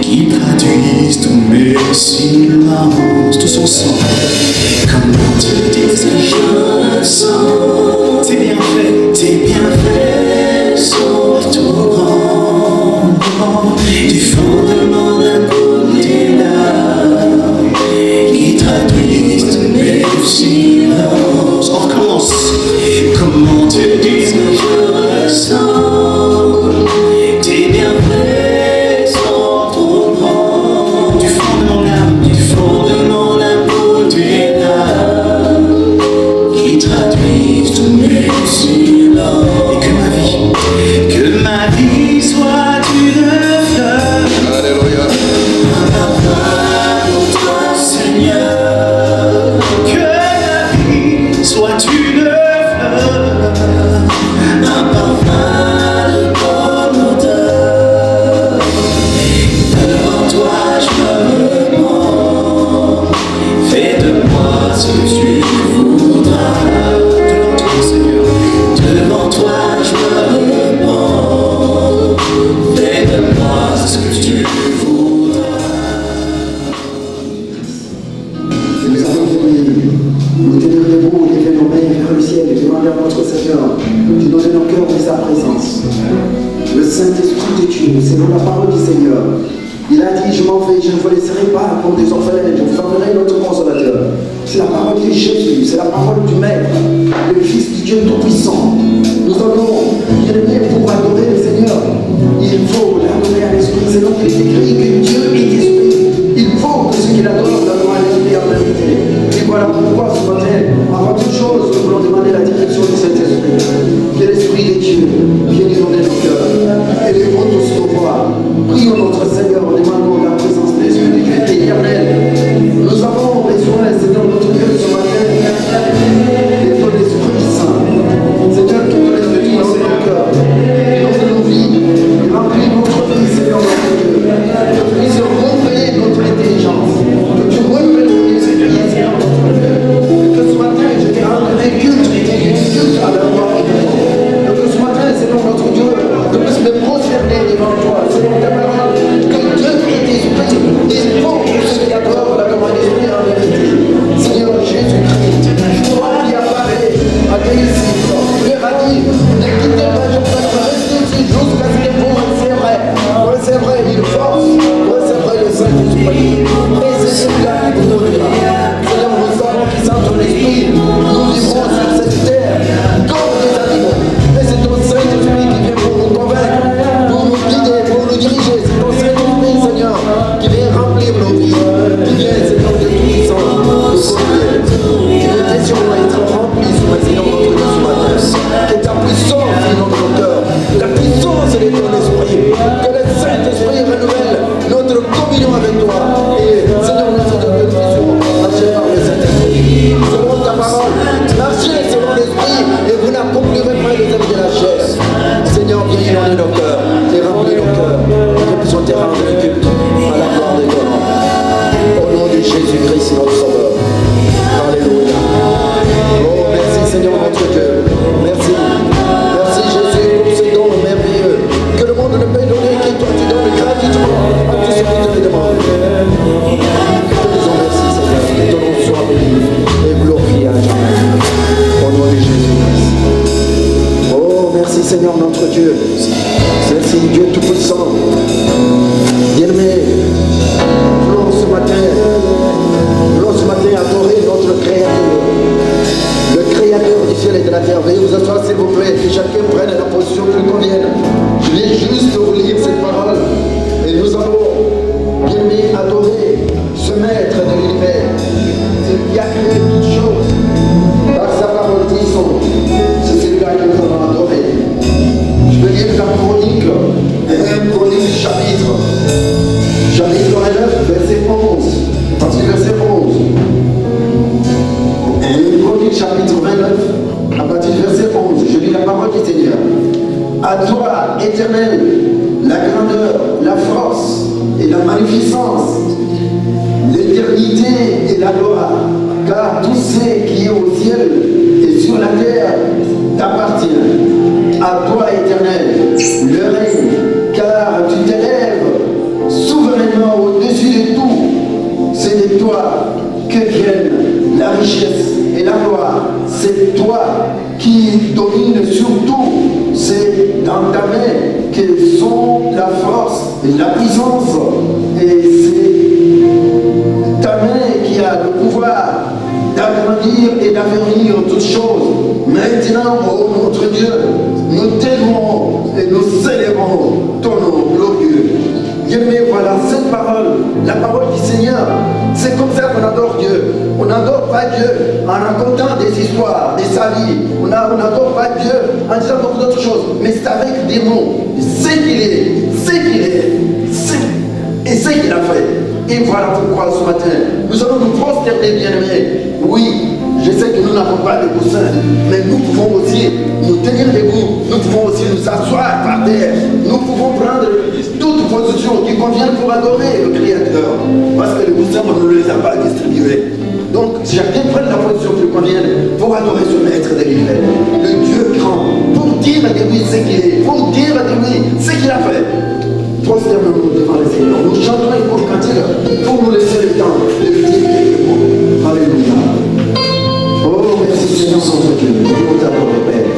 qui traduisent tous mes silences, tous ensemble. Comment te dire ce que je sens? Tes bienfaits sont tout grands, du fondement d'un coup d'élan, qui traduisent tous mes silences. On recommence. Comment te dire ce que je ressens? Tes bienfaits sont trop grands, du fond de mon âme pour tes larmes, qui traduisent tous mes silences. Et que ma vie soit une fleur, alléluia, un parfum pour toi, Seigneur. Que ma vie soit une fleur, un parfum de bonne odeur. Devant toi je me repens, fais de moi ce que tu voudras. Devant toi, Seigneur, devant toi je me repens, fais de moi ce que tu voudras. Nous avons voulu nous tenir debout, lever nos mains vers le ciel et demander à notre Seigneur de donner nos cœurs de sa présence. Le Saint-Esprit de Dieu, selon la parole du Seigneur, il a dit: je m'en vais, je ne vous laisserai pas comme des orphelins, je vous enverrai notre consolateur. C'est la parole de Jésus, c'est la parole du Maître, le Fils du Dieu Tout-Puissant. Nous allons, bien aimés, pour adorer le Seigneur, il faut l'adorer à l'esprit, c'est donc il est écrit que Dieu Élevons tous nos voix. Prions notre Seigneur en demandant la présence de l'Esprit de Dieu éternel. Nous avons besoin, Seigneur, notre Dieu, ce matin, de ton Esprit Saint. Seigneur, que ton Esprit dans nos cœurs, dans nos vies, remplis notre vie, Seigneur, notre Dieu. Que tu puisses renouveler notre intelligence. Que tu renouvelles ton esprit, Seigneur, notre Dieu. Et que ce matin, je te rendrai culte, culte à la gloire de Dieu. Et que ce matin, Seigneur, notre Dieu, je puisse me prosterner devant toi, Seigneur, ta parole. Que Dieu et l'Esprit, il faut que ceux qui adorent la demande d'Esprit en vérité. Seigneur Jésus-Christ, toi qui apparaît à Jésus, Père a dit, ne quittez pas, je peux rester ici jusqu'à ce que vous recevrez une force, recevrez le Saint-Esprit. Et c'est celui-là qui vous donnera. Seigneur, nous savons qu'ils sont ton esprit, nous vivrons sur cette terre comme des animaux. Et c'est ton Saint-Esprit qui vient pour nous convaincre, pour nous guider, pour nous diriger. C'est ton Saint-Esprit, Seigneur, qui vient remplir nos vies, qui vient, Seigneur, de tout puissant, nous conduire. Nous désirons être remplis, Seigneur, notre Dieu, ce matin. Que ta puissance est dans nos cœurs, la puissance de ton esprit, que le Saint-Esprit renouvelle notre communion avec toi. Et Seigneur, notre Dieu, que nous puissions marcher par le Saint-Esprit. Selon ta parole, marchez selon l'esprit et vous n'accomplirez pas les œuvres de la chair. Seigneur, viens inonder nos cœurs et remplis nos cœurs. Que nous puissions te rendre le culte à la gloire de ton nom. Au nom de Jésus-Christ, notre Sauveur. Alléluia. Oh, merci Seigneur, notre Dieu. Merci. Merci Jésus pour ce don merveilleux que le monde ne peut donner, que toi tu donnes gratuitement à tous ceux qui te le demandent. Te disons merci Seigneur, que ton nom soit béni et glorifié à jamais. Au nom de Jésus-Christ. Oh, merci Seigneur notre Dieu. Merci Dieu Tout-Puissant. Bien-aimé, voulons ce matin adorer notre Créateur. Le Créateur du ciel et de la terre. Veuillez vous asseoir s'il vous plaît, que chacun prenne la position qui lui convienne. Je viens juste de vous lire cette parole. Et nous allons, bien aimé, adorer ce maître de l'univers. Celui qui a créé toutes choses. Par sa parole puissante. C'est celui-là que nous allons adorer. Je vais lire la chronique, 1 Chronique chapitre 9, verset 11. Parce que verset 11. 1 Chronique chapitre 29, à partir du verset 11, je lis la parole du Seigneur. À toi, Éternel, la grandeur, la force et la magnificence, l'éternité et la gloire, car tout ce qui est au ciel et sur la terre t'appartient. À toi, Éternel, le règne, car tu t'élèves souverainement au-dessus de tout. C'est de toi que viennent la richesse et la gloire. C'est toi qui domines sur tout. C'est dans ta main que sont la force et la puissance. Et c'est ta main qui a le pouvoir d'agrandir et d'affermir toutes choses. Maintenant, oh notre Dieu, nous t'aimons et nous célébrons ton nom glorieux. Bien-aimé, voilà cette parole, la parole du Seigneur. C'est comme ça qu'on adore Dieu. On n'adore pas Dieu en racontant des histoires de sa vie. On n'adore pas Dieu en disant beaucoup d'autres choses. Mais c'est avec des mots. C'est qu'il est, et ce qu'il a fait. Et voilà pourquoi ce matin, nous allons nous prosterner, bien-aimés. Oui, je sais que nous n'avons pas de coussin, mais nous pouvons aussi nous tenir debout. Nous pouvons aussi nous asseoir par terre. Nous pouvons prendre toute position qui convient pour adorer le Créateur. Parce que les coussins, on ne les a pas distribués. Donc, chacun prenne la position qui lui convienne pour adorer ce maître de l'univers, le Dieu grand, pour dire de lui ce qu'il est, pour dire de lui ce qu'il a fait. Prosternons-nous devant le Seigneur. Nous chantons une courte cantique pour nous laisser le temps de lui dire quelques mots. Alléluia. Oh, merci Seigneur, notre Dieu. Nous t'adorons, Père.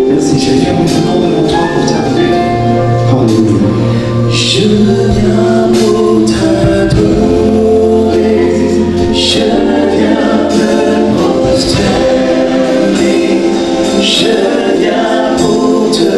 Merci Jésus, maintenant devant toi pour t'adorer. Alléluia. Je viens pour t'adorer. Je viens me prosterner. Je viens pour te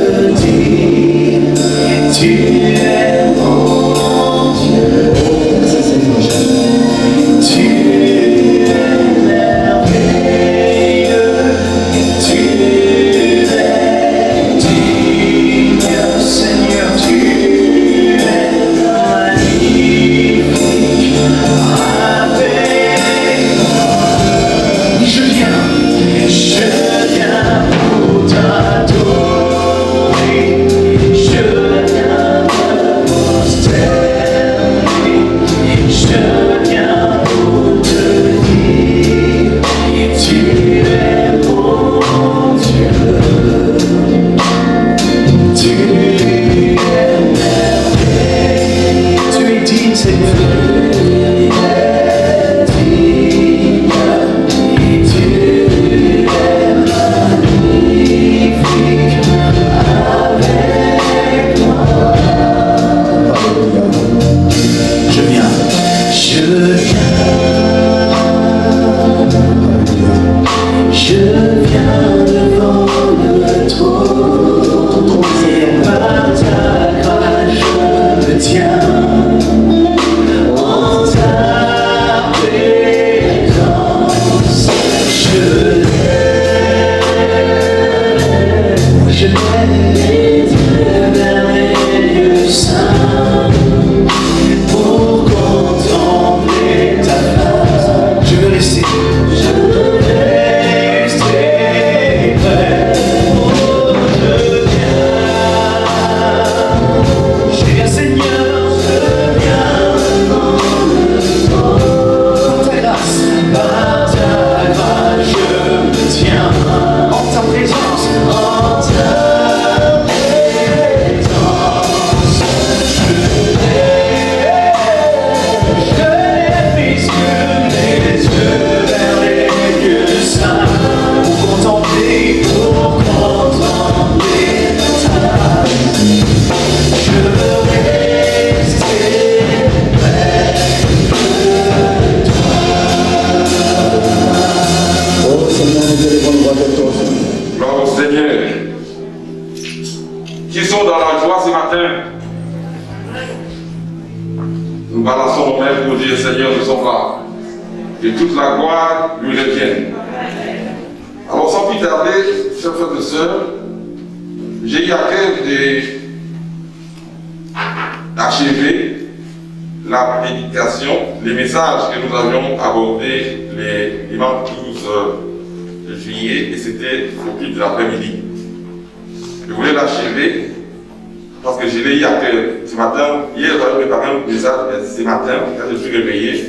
qui sont dans la joie ce matin. Nous balançons nos mains pour dire Seigneur, nous sommes là. Que toute la gloire lui revienne. Alors sans plus tarder, chers frères et sœurs, j'ai eu à cœur d'achever la prédication, les messages que nous avions abordés les dimanches 12 juillet, et c'était au culte de l'après-midi. Je voulais l'achever parce que je l'ai eu à cœur. Ce matin, hier j'avais préparé un message, mais ce matin, quand je suis réveillé,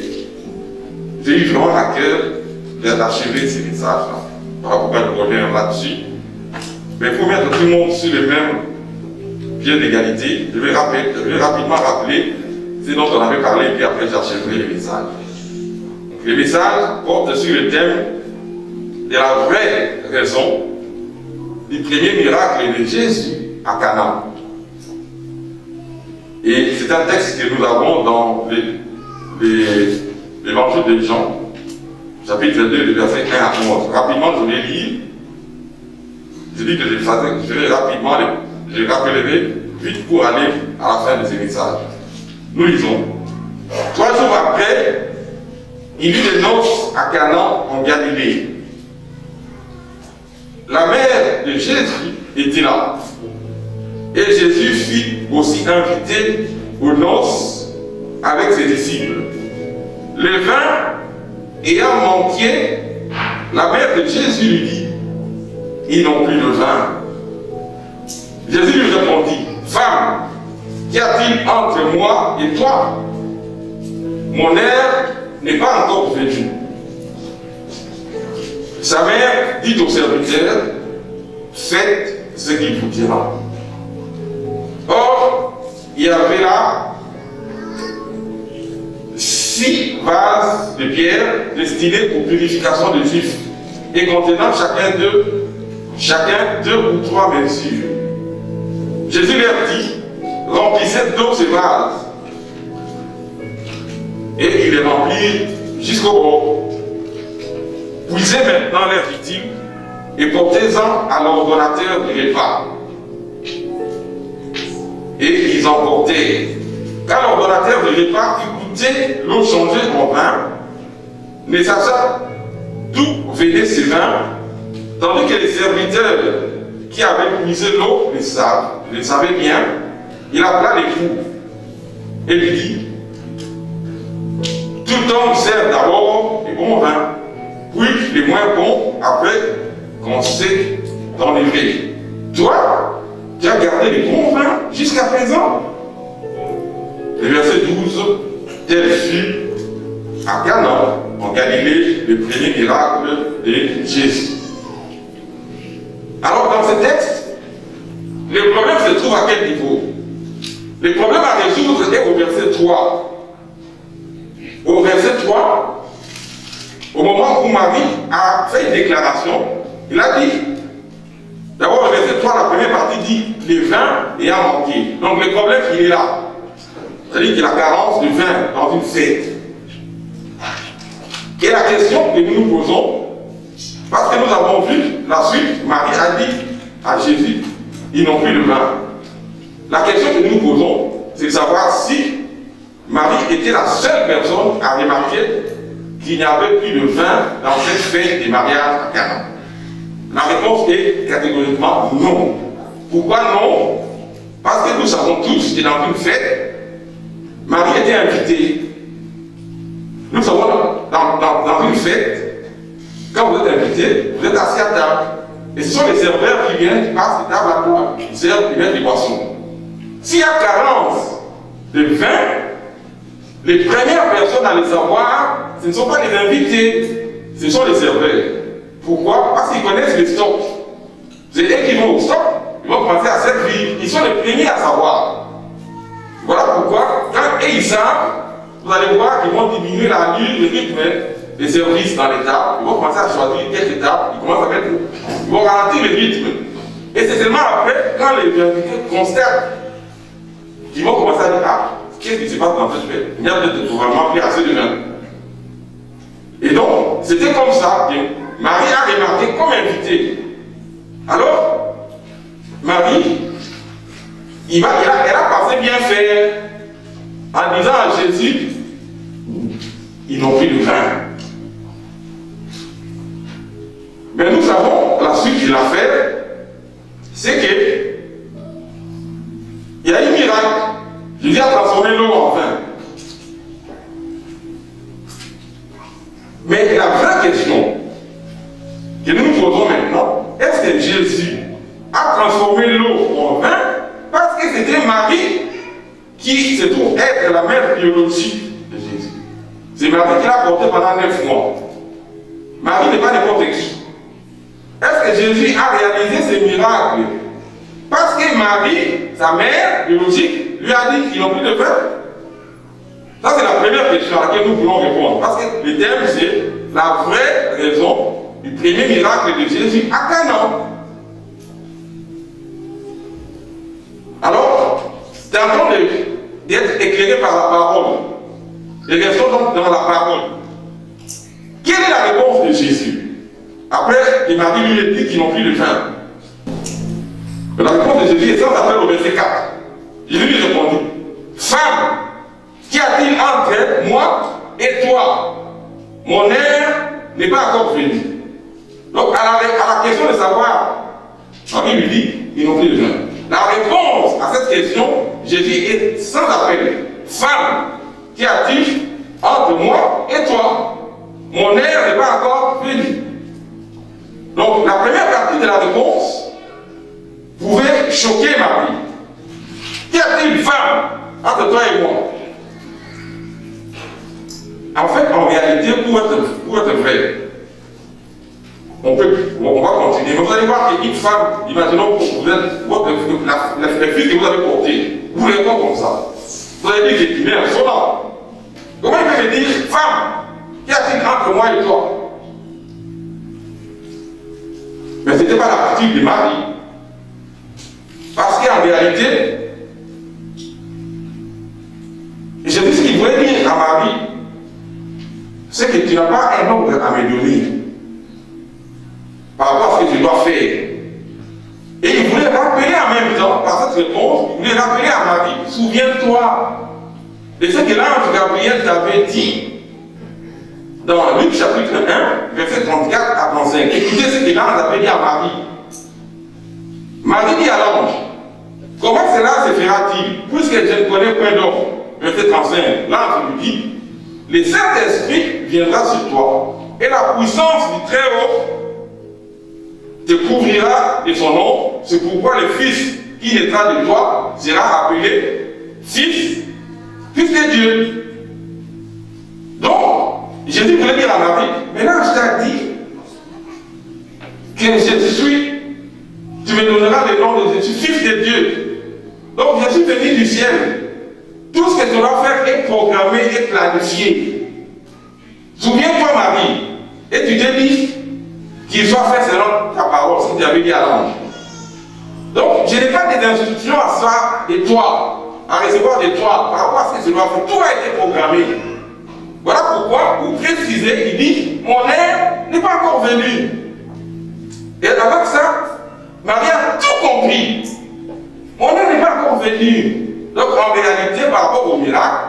j'ai eu vraiment à cœur d'achever ces messages-là. Voilà pourquoi je reviens là-dessus. Mais pour mettre tout le monde sur le même pied d'égalité, je vais rapidement rappeler ce dont on avait parlé, puis après j'achèverai les messages. Donc, les messages portent sur le thème de la vraie raison du premier miracle de Jésus à Cana. Et c'est un texte que nous avons dans l'évangile de Jean, chapitre 2, le verset 1 à 11. Rapidement, je vais lire. Je dis que je rappellerai vite pour aller à la fin de ces messages. Nous lisons. 3 jours après, il y eut des noces à Cana en Galilée. La mère de Jésus était là. Et Jésus fut aussi invité aux noces avec ses disciples. Le vin ayant manqué, la mère de Jésus lui dit, ils n'ont plus de vin. Jésus lui répondit, femme, qu'y a-t-il entre moi et toi? Mon heure n'est pas encore venue. Sa mère dit au serviteur, faites ce qu'il vous dira. Or, il y avait là 6 vases de pierre destinés aux purifications des Juifs et contenant chacun 2 ou 3 mesures. Jésus leur dit, remplissez d'eau ces vases. Et il les remplit jusqu'au bord. Puisez maintenant l'air utile et portez-en à l'ordonnateur du repas. Et ils en portaient. Quand l'ordonnateur du repas eut goûté l'eau changée en vin, ne sachant d'où venait ce vin, tandis que les serviteurs qui avaient puisé l'eau le savaient bien, il appela l'époux et lui dit, tout homme sert d'abord les bons vins, puis les moins bons après qu'on s'est enlevé. Toi, tu as gardé les bons vins jusqu'à présent. Le verset 12, tel fut à Cana, en Galilée, le premier miracle de Jésus. Alors dans ce texte, le problème se trouve à quel niveau? Le problème à résoudre est au verset 3. Au verset 3, au moment où Marie a fait une déclaration, il a dit, d'abord le verset 3, la première partie dit, les vins ayant manqué. Donc le problème, il est là. C'est-à-dire qu'il y a la carence de vin dans une fête. Et la question que nous nous posons, parce que nous avons vu la suite, Marie a dit à Jésus, ils n'ont plus de vin. La question que nous nous posons, c'est de savoir si Marie était la seule personne à remarquer qu'il n'y avait plus de vin dans cette fête des mariages à Cana. La réponse est catégoriquement non. Pourquoi non? Parce que nous savons tous que dans une fête, Marie était invitée. Nous savons dans une fête, quand vous êtes invité, vous êtes assis à table. Et ce sont les serveurs qui viennent, qui passent de table à table, qui servent, qui mettent des boissons. S'il y a carence de vin, les premières personnes à le savoir, ce ne sont pas les invités, ce sont les serveurs. Pourquoi? Parce qu'ils connaissent les stocks. C'est eux qui vont au stock, ils vont commencer à servir. Ils sont les premiers à savoir. Voilà pourquoi, quand ils savent, vous allez voir qu'ils vont diminuer l'allure, le rythme des services dans les tables. Ils vont commencer à choisir quelques tables, ils vont ralentir le rythme. Et c'est seulement après, quand les invités constatent qu'ils vont commencer à dire, ah, qu'est-ce qui se passe dans cette fête? Il y a peut-être vraiment pris assez de vin. Et donc, c'était comme ça que Marie a remarqué comme invitée. Alors, Marie elle a pensé bien faire en disant à Jésus, ils n'ont pris le vin. Mais nous savons la suite de l'affaire, c'est que il y a eu un miracle. Jésus a transformé l'eau en vin. Mais la vraie question que nous nous posons maintenant, est-ce que Jésus a transformé l'eau en vin parce que c'était Marie qui se trouve être la mère biologique de Jésus? C'est Marie qui l'a porté pendant 9 mois. Marie n'est pas n'importe qui. Est-ce que Jésus a réalisé ce miracle parce que Marie, sa mère biologique, lui a dit qu'ils n'ont plus de vin? Ça, c'est la première question à laquelle nous voulons répondre. Parce que le thème, c'est la vraie raison du premier miracle de Jésus à Canaan. Alors, tentons d'être éclairés par la parole. Et restons donc dans la parole. Quelle est la réponse de Jésus après que Marie lui ait dit qu'ils n'ont plus de vin? La réponse de Jésus est sans appel au verset 4. Jésus lui répondit, femme, qu'y a-t-il entre moi et toi? Mon heure n'est pas encore venue. Donc, à la question de savoir, Marie lui dit, ils n'ont plus de vin. La réponse à cette question, Jésus est sans appel. Femme, qu'y a-t-il entre moi et toi? Mon heure n'est pas encore venue. Donc, la première partie de la réponse pouvait choquer Marie. Qu'y a-t-il, femme, entre toi et moi? En fait, en réalité, pour être vrai, on va continuer. Mais vous allez voir qu'une femme, imaginons que vous êtes les filles que vous avez portées, vous ne voulez pas comme ça. Vous allez dire qu'il est insolent. Comment il peut me dire, femme, qu'y a-t-il entre moi et toi? Mais ce n'était pas l'attitude de Marie. Parce qu'en réalité, Jésus, ce qu'il voulait dire à Marie, c'est que tu n'as pas un ordre à me donner par rapport à ce que je dois faire. Et il voulait rappeler en même temps, par cette réponse, il voulait rappeler à Marie, souviens-toi de ce que l'ange Gabriel t'avait dit dans Luc chapitre 1, verset 34 à 35. Écoutez ce que l'ange avait dit à Marie. Marie dit à l'ange, comment cela se fera-t-il, puisque je ne connais point d'homme? Verset 35, l'ange lui dit, le Saint-Esprit viendra sur toi, et la puissance du Très-Haut te couvrira de son nom. C'est pourquoi le Fils qui naîtra de toi sera appelé Fils de Dieu. Donc, Jésus voulait dire à Marie, maintenant je t'ai dit que je suis, tu me donneras le nom de Jésus, Fils de Dieu. Donc, je suis venu du ciel. Tout ce que tu dois faire est programmé et planifié. Souviens-toi, Marie, et tu t'es dit qu'il soit fait selon ta parole, ce que tu avais dit à l'ange. Donc, je n'ai pas des instructions à ça de toi, à recevoir de toi, par rapport à ce que je dois faire. Tout a été programmé. Voilà pourquoi, pour préciser, il dit, mon heure n'est pas encore venue. Et avec ça, Marie a tout compris. Mon heure n'est pas encore venue. Donc, en réalité, par rapport au miracle,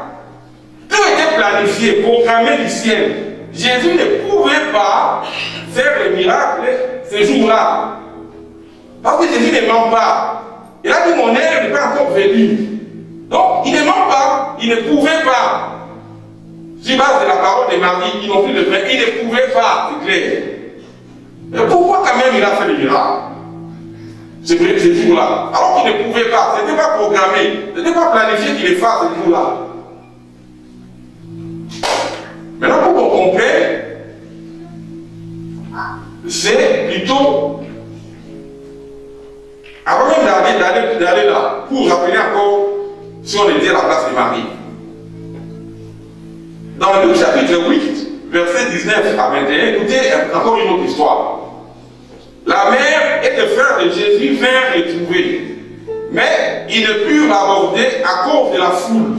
tout était planifié, programmé du ciel. Jésus ne pouvait pas faire le miracle ce jour-là. Parce que Jésus ne ment pas. Il a dit, mon heure n'est pas encore venue. Donc, il ne ment pas. Il ne pouvait pas. Sur base de la parole de Marie, ils n'ont plus de pain. Il ne pouvait pas, c'est clair. Mais pourquoi quand même il a fait le miracle? C'est ce jour-là. Alors qu'il ne pouvait pas, ce n'était pas programmé, ce n'était pas planifié qu'il le fasse ce jour-là. Maintenant, pour qu'on comprenne, c'est plutôt, avant même d'aller là, pour rappeler encore si on était à la place de Marie. Dans Luc chapitre 8, verset 19 à 21, écoutez encore une autre histoire. La mère et les frères de Jésus vinrent le trouver, mais ils ne purent l'aborder à cause de la foule.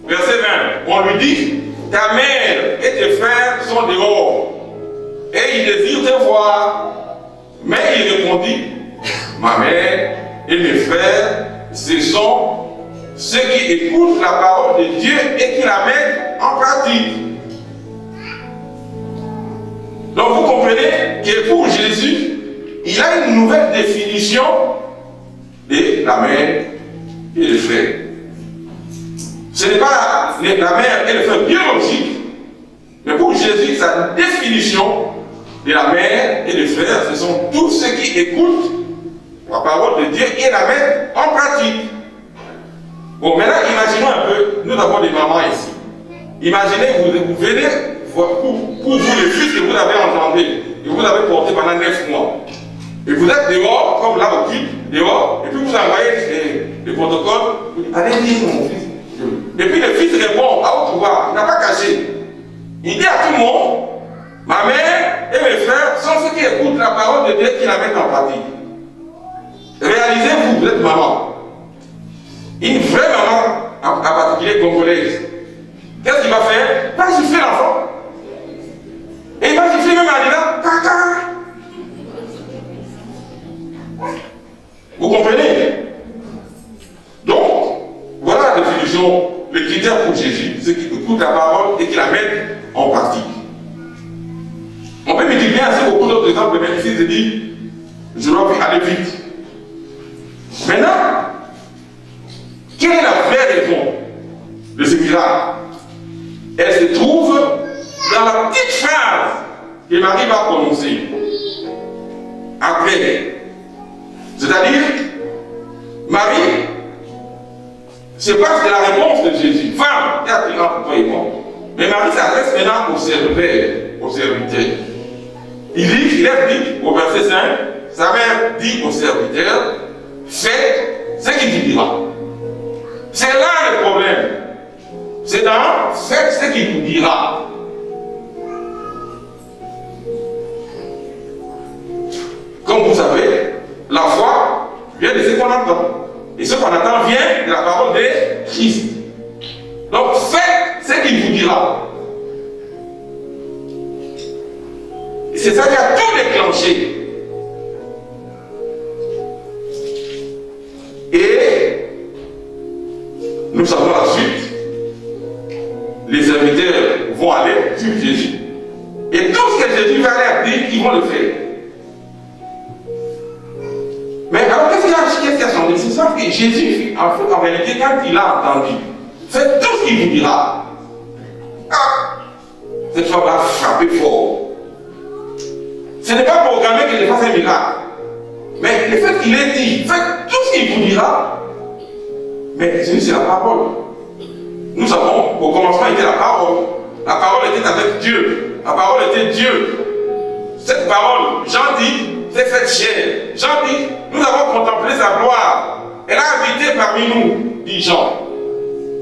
Verset 20, on lui dit, ta mère et tes frères sont dehors, et ils désirent te voir. Mais il répondit, ma mère et mes frères ce sont ceux qui écoutent la parole de Dieu et qui la mettent en pratique. Donc vous comprenez que pour Jésus, il a une nouvelle définition de la mère et le frère. Ce n'est pas la mère et le frère biologique, mais pour Jésus, sa définition de la mère et des frères, ce sont tous ceux qui écoutent la parole de Dieu et la mettent en pratique. Bon, maintenant, imaginons un peu, nous avons des mamans ici. Imaginez, vous venez, pour vous, le fils que vous avez entendu, que vous avez porté pendant 9 mois. Et vous êtes dehors, comme là au clip, dehors, et puis vous envoyez le protocole, vous dites, allez dire mon fils. Et puis le fils répond à haute voix, il n'a pas caché. Il dit à tout le monde, ma mère et mes frères sont ceux qui écoutent la parole de Dieu et qui la mettent en pratique. Réalisez-vous, vous êtes maman. Une vraie maman, en particulier congolaise. Qu'est-ce qu'il va faire? Il va gifler l'enfant. Et il va gifler même en disant, caca. Vous comprenez? Donc, voilà la définition, le critère pour Jésus, ceux qui écoutent la parole et qui la mettent en pratique. On peut multiplier ainsi beaucoup d'autres exemples, même si je dis, je dois aller vite. Maintenant, quelle est la vraie raison de ce miracle? Elle se trouve dans la petite phrase que Marie va prononcer après. C'est-à-dire, Marie se passe de la réponse de Jésus. Femme, qu'as-tu entre toi et moi? Mais Marie s'adresse maintenant au serviteur. Il dit au verset 5, sa mère dit au serviteur, faites ce qu'il vous dira. C'est là le problème. C'est dans faites ce qu'il vous dira. Comme vous savez, la foi vient de ce qu'on entend. Et ce qu'on entend vient de la parole de Christ. Donc faites ce qu'il vous dira. Et c'est ça qui a tout déclenché. Et nous savons la suite. Les serviteurs vont aller sur Jésus. Et tout ce que Jésus va leur dire, ils vont le faire. Mais alors, qu'est-ce qu'il y a changé? C'est ça que Jésus, en réalité, quand il a entendu, faites tout ce qu'il vous dira. Ah, cette fois va frapper fort. Ce n'est pas programmé que je fasse un miracle. Mais le fait qu'il ait dit, faites tout ce qu'il vous dira. Mais c'est la parole. Nous savons qu'au commencement était la parole. La parole était avec Dieu. La parole était Dieu. Cette parole, Jean dit, c'est faite chair. Jean dit, nous avons contemplé sa gloire. Elle a habité parmi nous, dit Jean.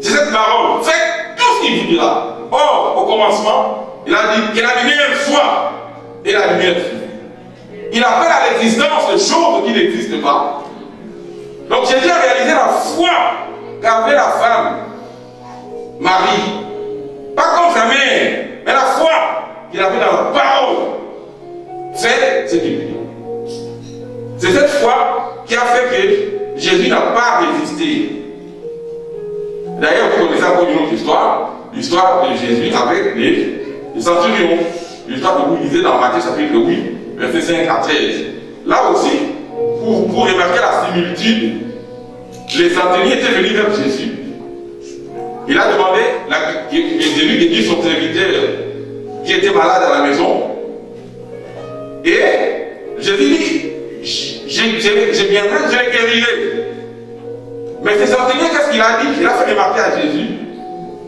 C'est cette parole. Faites tout ce qu'il vous dira. Or, au commencement, il a dit que la lumière soit et la lumière fut. Il appelle à l'existence de choses qui n'existent pas. Donc Jésus a réalisé la foi qu'avait la femme, Marie. Pas comme sa mère, mais la foi qu'il avait dans la parole. Faites ce qu'il dit. C'est cette foi qui a fait que Jésus n'a pas résisté. D'ailleurs, vous connaissez encore une autre histoire, l'histoire de Jésus avec les centurions. L'histoire que vous lisez dans Matthieu chapitre 8, versets 5 à 13. Là aussi, pour remarquer la similitude, les centurions étaient venus vers Jésus. Il a demandé, Jésus qui dit son serviteur qui était malade à la maison. Et Jésus dit, je viendrai, je le guérirai. Mais ces centurions, qu'est-ce qu'il a dit? Il a fait remarquer à Jésus.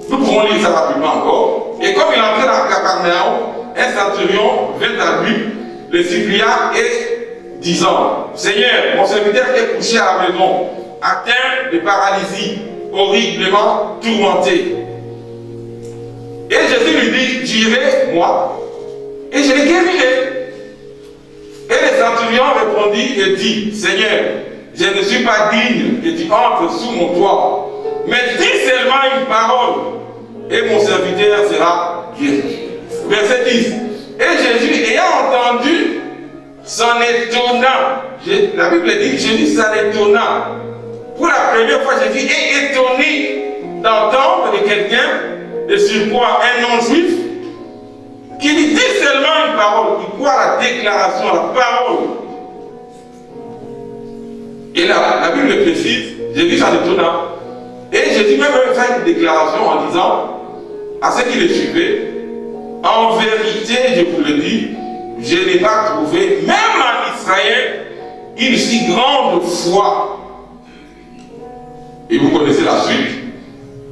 Nous pouvons lire ça rapidement encore. Et comme il entrait dans Capernaum, un centurion vint à lui, le supplia et disant, Seigneur, mon serviteur est couché à la maison, atteint de paralysie, horriblement tourmenté. Et Jésus lui dit, j'irai, moi, et je le guérirai. Et le centurion répondit et dit, Seigneur, je ne suis pas digne que tu entres sous mon toit, mais dis seulement une parole, et mon serviteur sera guéri. Verset 10. Et Jésus, ayant entendu, s'en étonna. La Bible dit, Jésus s'en étonna. Pour la première fois, Jésus est étonné d'entendre de quelqu'un de surcroît un non-juif qui lui dit seulement une parole, qui croit à la déclaration, à la parole. Et là, la Bible le précise, Jésus s'en étonna. Et Jésus même fait une déclaration en disant à ceux qui le suivaient, en vérité, je vous le dis, je n'ai pas trouvé, même en Israël, une si grande foi. Et vous connaissez la suite.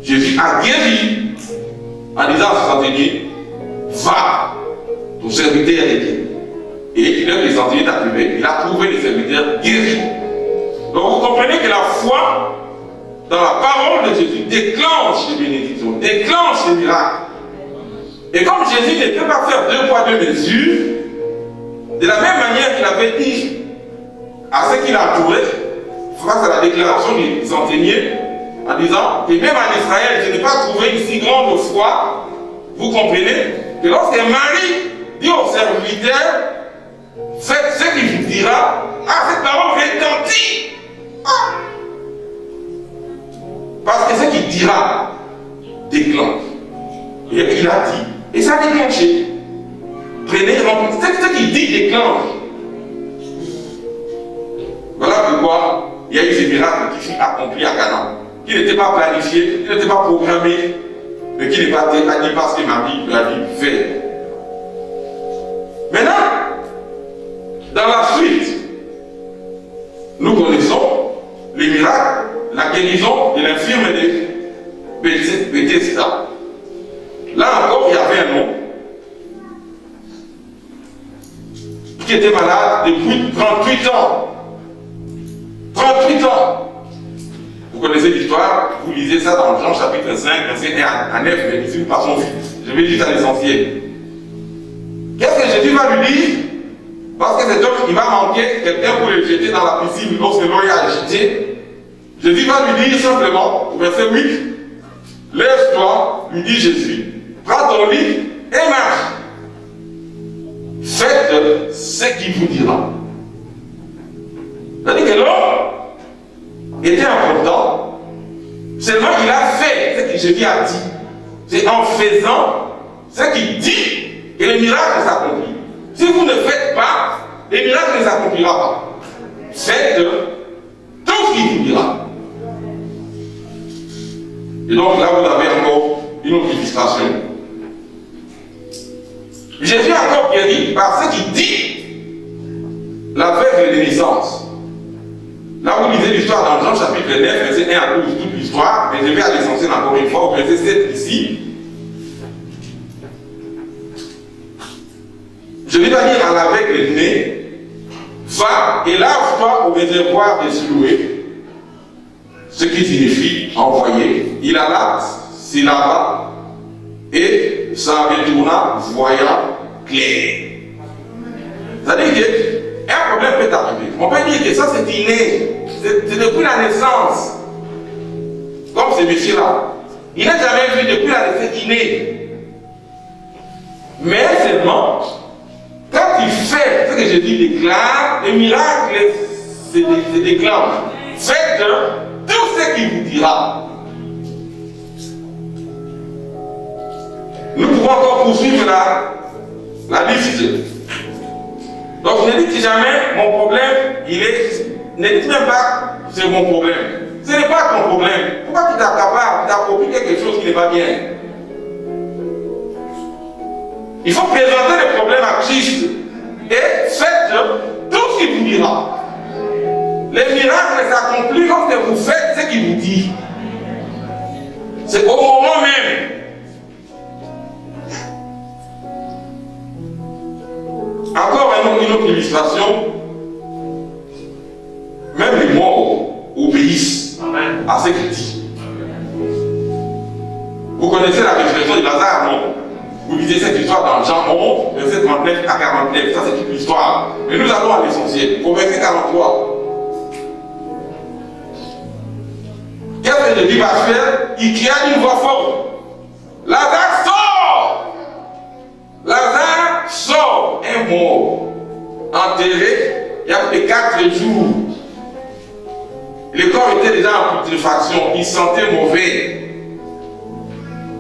Jésus a guéri en disant à ses centeniers, va, ton serviteur est guéri. Et il a les centeniers arrivés, il a trouvé les serviteurs guéris. Donc vous comprenez que la foi dans la parole de Jésus déclenche les bénédictions, déclenche les miracles. Et comme Jésus ne peut pas faire 2 poids 2 mesures, de la même manière qu'il avait dit à ceux qui l'entouraient, face à la déclaration des centeniers, en disant que même en Israël, je n'ai pas trouvé une si grande foi, vous comprenez, que lorsque Marie dit au serviteur, faites ce qu'il vous dira, cette parole retentit. Parce que ce qu'il dira déclenche. Et il a dit, et ça a déclenché. Prenez, ce qu'il dit déclenche. Voilà pourquoi il y a eu ces miracles qui furent accomplis à Canaan, qui n'étaient pas planifiés, qui n'étaient pas programmés, mais qui n'est pas dit parce que Marie lui a dit fais. Maintenant, dans la suite, nous connaissons les miracles, la guérison de l'infirme de Bethesda. Là encore, il y avait un homme qui était malade depuis 38 ans. 38 ans. Vous connaissez l'histoire, vous lisez ça dans Jean chapitre 5, verset 1 à 9, mais ici nous passons vite. Je vais juste à l'essentiel. Qu'est-ce que Jésus va lui dire? Parce que cet homme, il va manquer quelqu'un pour le jeter dans la piscine lorsque l'eau est agitée. Jésus va lui dire simplement, au verset 8, lève-toi, lui dit Jésus, prends ton lit et marche. Faites ce qu'il vous dira. C'est-à-dire que l'homme était important, seulement il a fait ce que Jésus a dit. C'est en faisant ce qu'il dit que le miracle s'accomplit. Si vous ne faites pas, le miracle ne s'accomplira pas. Faites tout ce qu'il vous dira. Et donc là, vous avez encore une autre illustration. Jésus a encore guéri par ce qu'il dit l'aveugle de naissance. Là, vous lisez l'histoire dans Jean chapitre 9, verset 1 à 12, toute l'histoire, mais je vais à l'essentiel encore une fois, au verset 7 ici. Je vais dire à l'aveugle né, va et lave-toi au réservoir de Siloé, ce qui signifie envoyer. Il alla, s'il lava, et s'en retourna voyant clair. C'est-à-dire qu'un problème peut arriver. On peut dire que ça c'est inné, c'est depuis la naissance. Comme ce monsieur-là. Il n'a jamais vu depuis la naissance inné. Mais seulement, quand il fait ce que Jésus déclare, les miracles se déclenchent. Faites tout ce qu'il vous dira. Nous pouvons encore poursuivre la liste. Donc ne dites jamais mon problème, ne dites même pas c'est mon problème. Ce n'est pas ton problème. Pourquoi tu t'accapares, tu t'appropries quelque chose qui n'est pas bien? Il faut présenter le problème à Christ et faites tout ce qu'il vous dira. Les miracles s'accomplissent lorsque vous faites ce qu'il vous dit. C'est au moment même. Encore une autre illustration. Même les morts obéissent à ce qu'il dit. Vous connaissez la résurrection de Lazare, non? Vous lisez cette histoire dans Jean 11, verset 39 à 49. Ça, c'est toute l'histoire. Mais nous allons à l'essentiel. Au verset 43. Qu'est-ce que Jésus va faire? Il cria d'une voix forte. Lazare sort! Lazare sort, un mort, enterré il y a plus de 4 jours. Le corps était déjà en putréfaction, il sentait mauvais.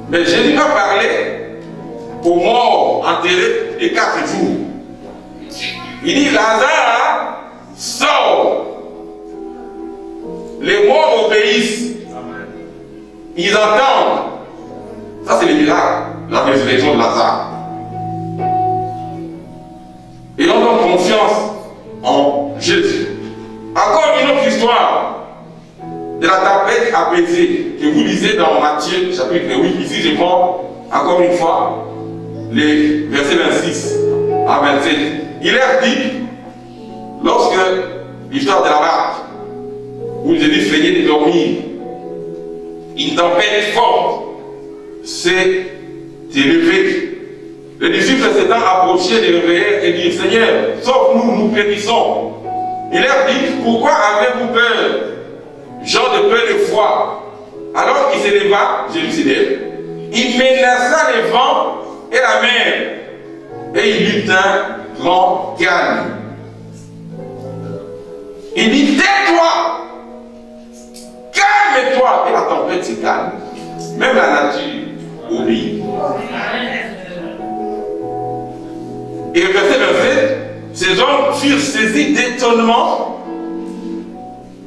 Mais Jésus va parler aux morts enterrés les 4 jours. Il dit, Lazare, sort. Les morts obéissent. Ils entendent. Ça, c'est le miracle, la résurrection de Lazare. Et on donne confiance en Jésus. Encore une autre histoire de la tempête apaisée que vous lisez dans Matthieu chapitre 8. Ici, je prends encore une fois les versets 26 à 27. Il leur dit, lorsque l'histoire de la barque, où Jésus feignait de dormir, une tempête forte s'est élevée. Les disciples s'étant approchés les réveillèrent et dirent, Seigneur, sauve-nous, nous périssons. Il leur dit, pourquoi avez-vous peur, gens de peu de foi? Alors il se leva, Jésus se lève, il menaça les vents et la mer, et il eut un grand calme. Il dit, tais-toi, calme-toi, et la tempête se calme. Même la nature obéit. Et le verset 27, ces hommes furent saisis d'étonnement.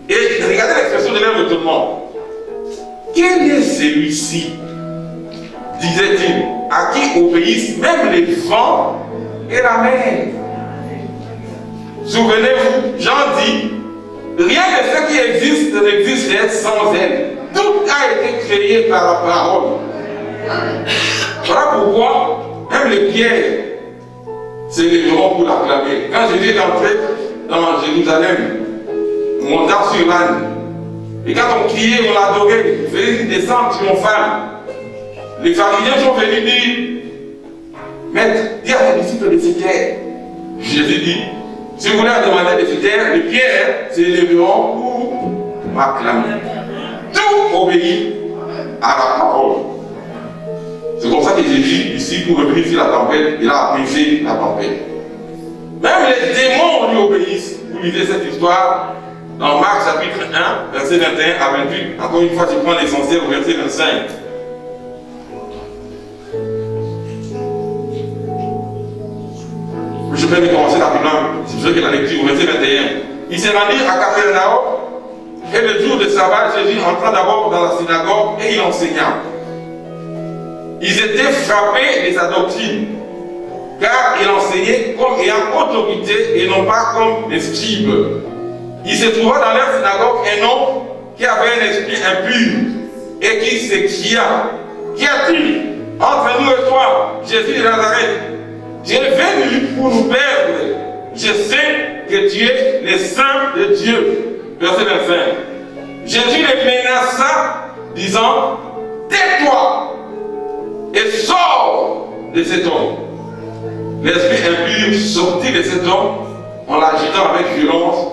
Et regardez l'expression de leur étonnement. Quel est celui-ci, disait-il, à qui obéissent même les vents et la mer? Souvenez-vous, Jean dit, rien de ce qui existe n'existerait sans elle. Tout a été créé par la parole. Voilà pourquoi même les pierres s'élèveront pour l'acclamer. Quand Jésus est entré dans Jérusalem, montant sur l'âne, et quand on criait, on l'adorait, il faisait une descente triomphale. Les pharisiens sont venus dire, Maître, dis à tes disciples de se taire. Jésus dit, si vous voulez demander de se taire, les pierres s'élèveront pour m'acclamer. Tout obéit à la parole. C'est comme ça que Jésus, ici, pour revenir sur la tempête, il a apaisé la tempête. Même les démons lui obéissent. Vous lisez cette histoire dans Marc chapitre 1, verset 21 à 28. Encore une fois, je prends l'essentiel au verset 25. Je vais commencer rapidement. Je veux que la lecture au verset 21. Il s'est rendu à Capernaum, et le jour de sabbat, Jésus entra d'abord dans la synagogue et il enseigna. Ils étaient frappés de sa doctrine, car il enseignait comme ayant autorité et non pas comme des scribes. Il se trouva dans leur synagogue un homme qui avait un esprit impur et qui s'écria, qu'y a-t-il entre nous et toi, Jésus de Nazareth? Tu es venu pour nous perdre. Je sais que tu es le Saint de Dieu. Verset 25. Jésus les menaça, disant, tais-toi et sors de cet homme. L'esprit impur sortit de cet homme en l'agitant avec violence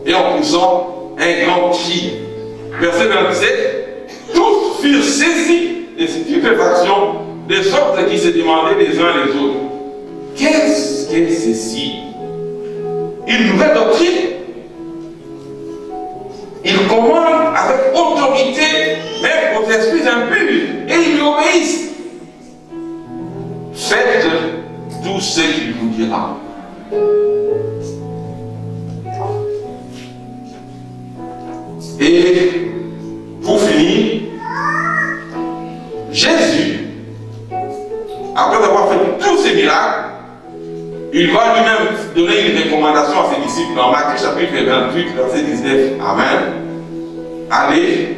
et en poussant un grand cri. Verset 27. Tous furent saisis de stupéfaction, de sorte qu'ils se demandaient les uns les autres, qu'est-ce que ceci? Une nouvelle doctrine. Il commande avec autorité, même aux esprits impurs, et ils lui obéissent. Faites tout ce qu'il vous dira. Et pour finir, Jésus, après avoir fait tous ces miracles, il va lui-même donner une recommandation à ses disciples dans Matthieu chapitre 28, verset 19. Amen. Allez,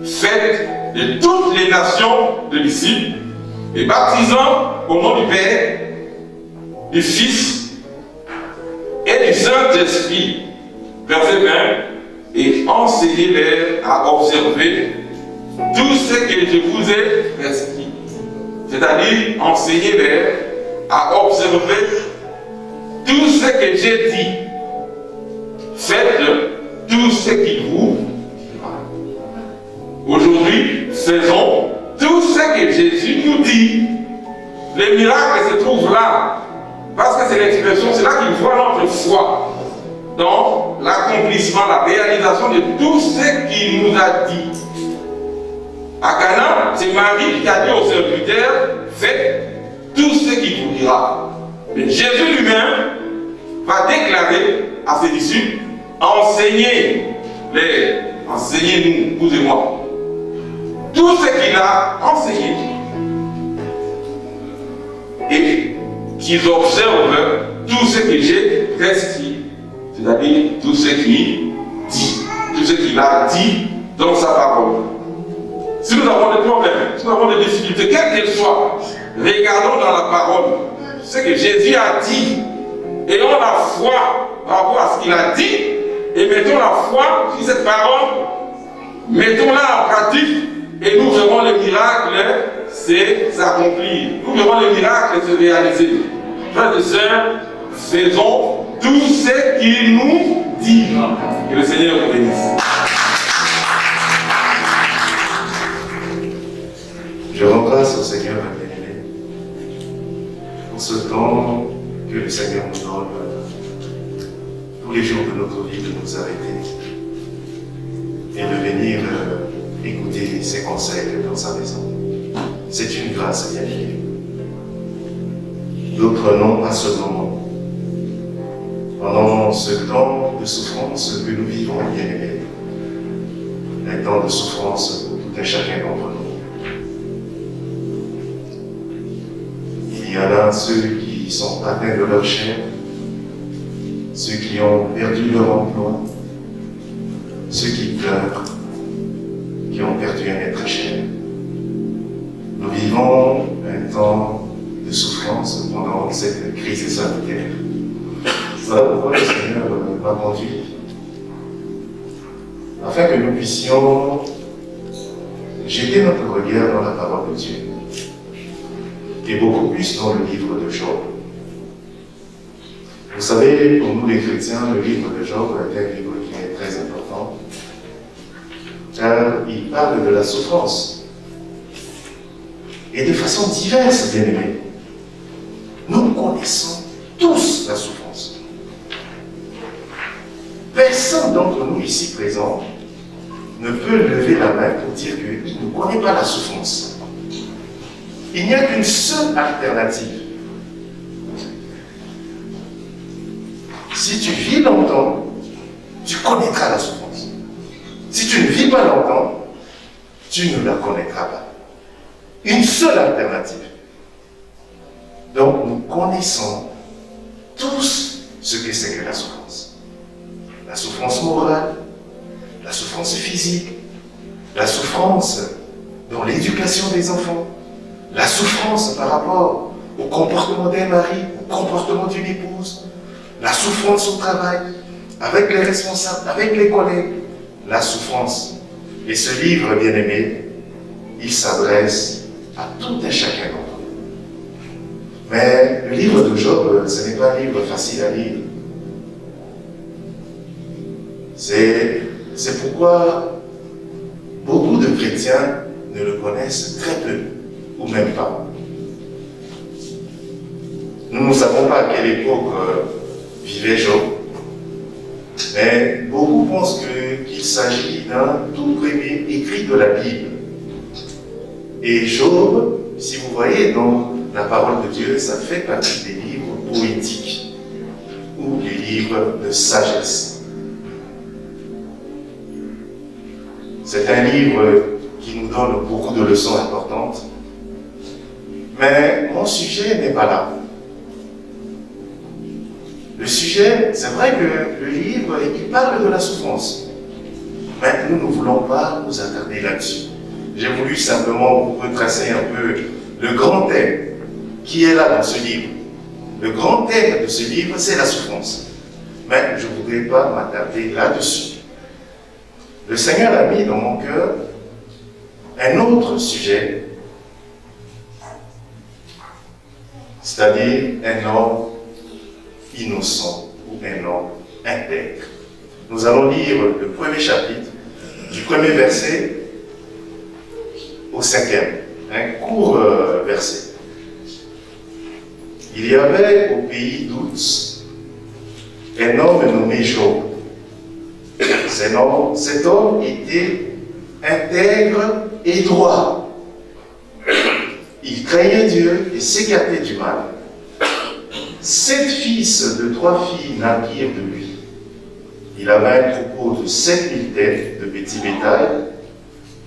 faites de toutes les nations de disciples, et baptisant au nom du Père, du Fils et du Saint-Esprit. Verset 20. Et enseignez-les à observer tout ce que je vous ai prescrit. C'est-à-dire, enseignez-les à observer tout ce que j'ai dit. Faites tout ce qu'il vous dira. Aujourd'hui, faisons tout ce que Jésus nous dit. Les miracles se trouvent là. Parce que c'est l'expression, c'est là qu'il voit notre foi. dans l'accomplissement, la réalisation de tout ce qu'il nous a dit. À Cana, c'est Marie qui a dit au serviteur, faites tout ce qu'il vous dira. Mais Jésus lui-même va déclarer à ses disciples, enseignez-nous, vous et moi, tout ce qu'il a enseigné. Et qu'ils observent tout ce que j'ai prescrit, c'est-à-dire tout ce qu'il dit, tout ce qu'il a dit dans sa parole. Si nous avons des problèmes, si nous avons des difficultés, quelles qu'elles soient, regardons dans la parole ce que Jésus a dit. Ayons la foi par rapport à ce qu'il a dit et mettons la foi sur cette parole, mettons-la en pratique et nous verrons le miracle s'accomplir. Nous verrons le miracle se réaliser. Frères et sœurs, faisons tout ce qu'il nous dit. Que le Seigneur vous bénisse. Je rends grâce au Seigneur bien-aimé pour ce temps que le Seigneur nous donne tous les jours de notre vie, de nous arrêter et de venir écouter ses conseils dans sa maison. C'est une grâce bien-aimée. D'autres n'ont pas ce moment. Pendant ce temps de souffrance que nous vivons, bien-aimés, un temps de souffrance pour tout un chacun d'entre nous. Il y en a ceux qui sont atteints de leur chair, ceux qui ont perdu leur emploi, ceux qui pleurent, qui ont perdu un être cher. Nous vivons un temps de souffrance pendant cette crise sanitaire. Voilà pourquoi le Seigneur m'a conduit, afin que nous puissions jeter notre regard dans la parole de Dieu. Et beaucoup plus dans le livre de Job. Vous savez, pour nous les chrétiens, le livre de Job est un livre qui est très important, car il parle de la souffrance. Et de façon diverse, bien-aimés. Nous connaissons tous la souffrance. Personne d'entre nous ici présents ne peut lever la main pour dire qu'il ne connaît pas la souffrance. Il n'y a qu'une seule alternative. Si tu vis longtemps, tu connaîtras la souffrance. Si tu ne vis pas longtemps, tu ne la connaîtras pas. Une seule alternative. Donc nous connaissons tous ce que c'est que la souffrance. La souffrance morale, la souffrance physique, la souffrance dans l'éducation des enfants, la souffrance par rapport au comportement d'un mari, au comportement d'une épouse, la souffrance au travail, avec les responsables, avec les collègues, la souffrance. Et ce livre, bien-aimé, il s'adresse à tout un chacun d'entre nous. Mais le livre de Job, ce n'est pas un livre facile à lire. C'est pourquoi beaucoup de chrétiens ne le connaissent très peu, ou même pas. Nous ne savons pas à quelle époque vivait Job, mais beaucoup pensent qu'il s'agit d'un tout premier écrit de la Bible. Et Job, si vous voyez dans la parole de Dieu, ça fait partie des livres poétiques ou des livres de sagesse. C'est un livre qui nous donne beaucoup de leçons importantes. Mais mon sujet n'est pas là. Le sujet, c'est vrai que le livre, il parle de la souffrance. Mais nous ne voulons pas nous attarder là-dessus. J'ai voulu simplement vous retracer un peu le grand thème qui est là dans ce livre. Le grand thème de ce livre, c'est la souffrance. Mais je ne voudrais pas m'attarder là-dessus. Le Seigneur a mis dans mon cœur un autre sujet, c'est-à-dire un homme innocent ou un homme intègre. Nous allons lire le premier chapitre, du premier verset au 5e, un court verset. Il y avait au pays d'Ouz un homme nommé Job. Cet homme était intègre et droit. Il craignait Dieu et s'écartait du mal. 7 fils de 3 filles naquirent de lui. Il avait un troupeau de 7000 têtes de petits bétail,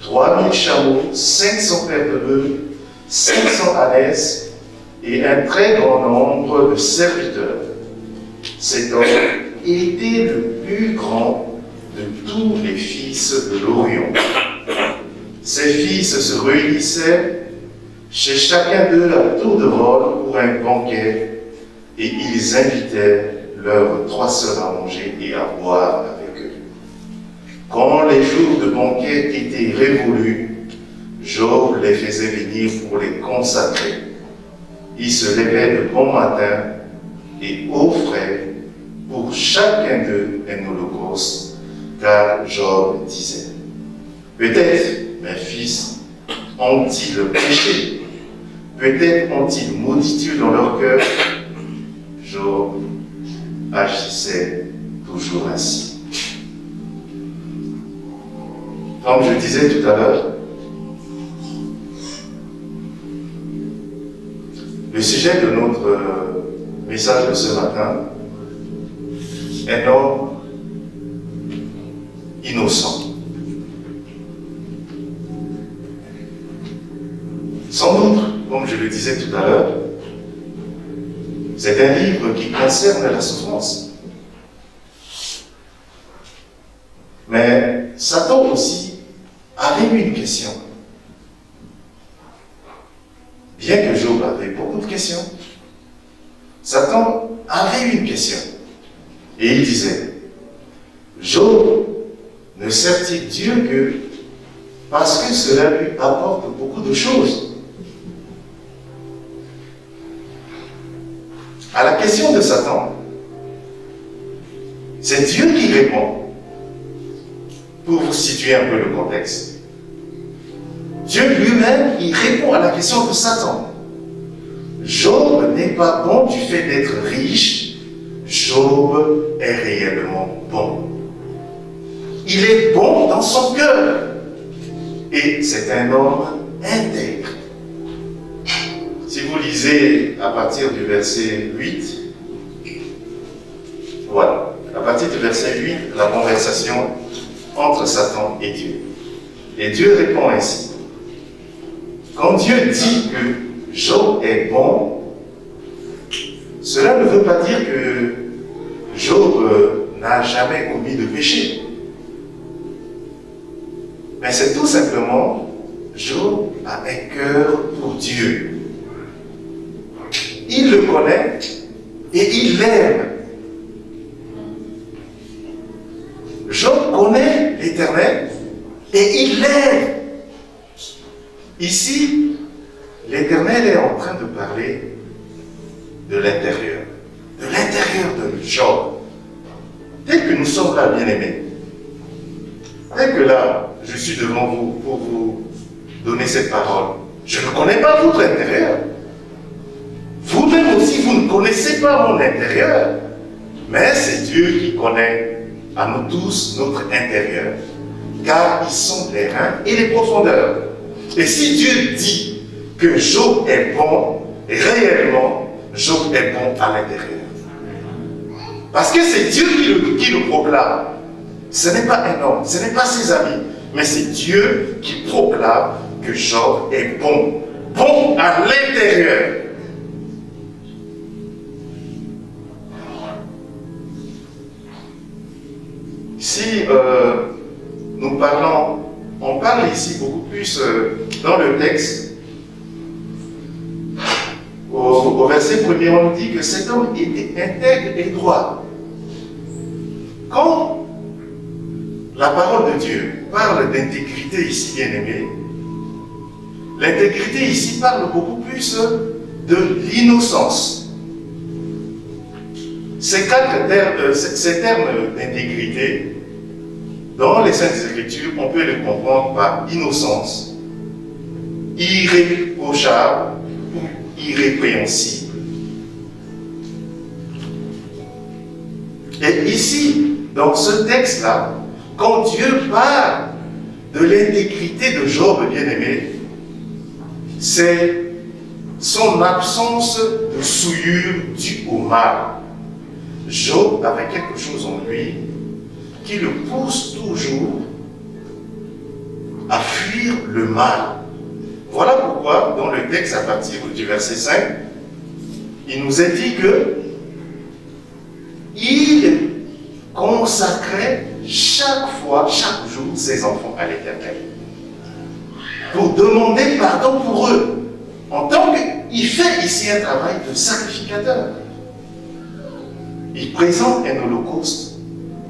3000 chameaux, 500 paires de bœufs, 500 ânesses et un très grand nombre de serviteurs. Cet homme était le plus grand de tous les fils de l'Orient. Ses fils se réunissaient chez chacun d'eux à tour de rôle pour un banquet et ils invitaient leurs 3 sœurs à manger et à boire avec eux. Quand les jours de banquet étaient révolus, Job les faisait venir pour les consacrer. Il se levait de bon matin et offrait pour chacun d'eux un holocauste, car Job disait, peut-être mes fils ont-ils péché, peut-être ont-ils maudit Dieu dans leur cœur. Job agissait toujours ainsi. Comme je disais tout à l'heure, le sujet de notre message de ce matin, un homme innocent. Sans doute, comme je le disais tout à l'heure, c'est un livre qui concerne la souffrance. Mais Satan aussi avait eu une question. Bien que Job avait beaucoup de questions, Satan avait une question. Et il disait, Job ne sert-il Dieu que parce que cela lui apporte beaucoup de choses? À la question de Satan, c'est Dieu qui répond. Pour vous situer un peu le contexte. Dieu lui-même, il répond à la question de Satan. Job n'est pas bon du fait d'être riche. Job est réellement bon. Il est bon dans son cœur. Et c'est un homme intègre. Si vous lisez à partir du verset 8, voilà, à partir du verset 8, la conversation entre Satan et Dieu. Et Dieu répond ainsi. Quand Dieu dit que Job est bon, cela ne veut pas dire que Job n'a jamais commis de péché. Mais c'est tout simplement, Job a un cœur pour Dieu. Il le connaît et il l'aime. Job connaît l'Éternel et il l'aime. Ici, l'Éternel est en train de parler de l'intérieur de Job. Dès que nous sommes là, bien-aimés, dès que là, je suis devant vous pour vous donner cette parole, je ne connais pas votre intérieur. Vous-même aussi, vous ne connaissez pas mon intérieur. Mais c'est Dieu qui connaît à nous tous notre intérieur. Car ils sont les reins et les profondeurs. Et si Dieu dit que Job est bon, réellement, Job est bon à l'intérieur. Parce que c'est Dieu qui le proclame. Ce n'est pas un homme, ce n'est pas ses amis, mais c'est Dieu qui proclame que Job est bon. Bon à l'intérieur. Si on parle ici beaucoup plus dans le texte, au verset 1er, on nous dit que cet homme était intègre et droit. Quand la parole de Dieu parle d'intégrité ici, bien-aimé, l'intégrité ici parle beaucoup plus de l'innocence. Ces termes d'intégrité, dans les Saintes Écritures, on peut les comprendre par innocence, irréprochable ou irrépréhensible. Et ici, dans ce texte-là, quand Dieu parle de l'intégrité de Job, bien-aimé, c'est son absence de souillure due au mal. Job avait quelque chose en lui qui le pousse toujours à fuir le mal. Voilà pourquoi, dans le texte à partir du verset 5, il nous est dit que il consacrait chaque fois, chaque jour, ses enfants à l'Éternel pour demander pardon pour eux. En tant qu'il fait ici un travail de sacrificateur. Il présente un holocauste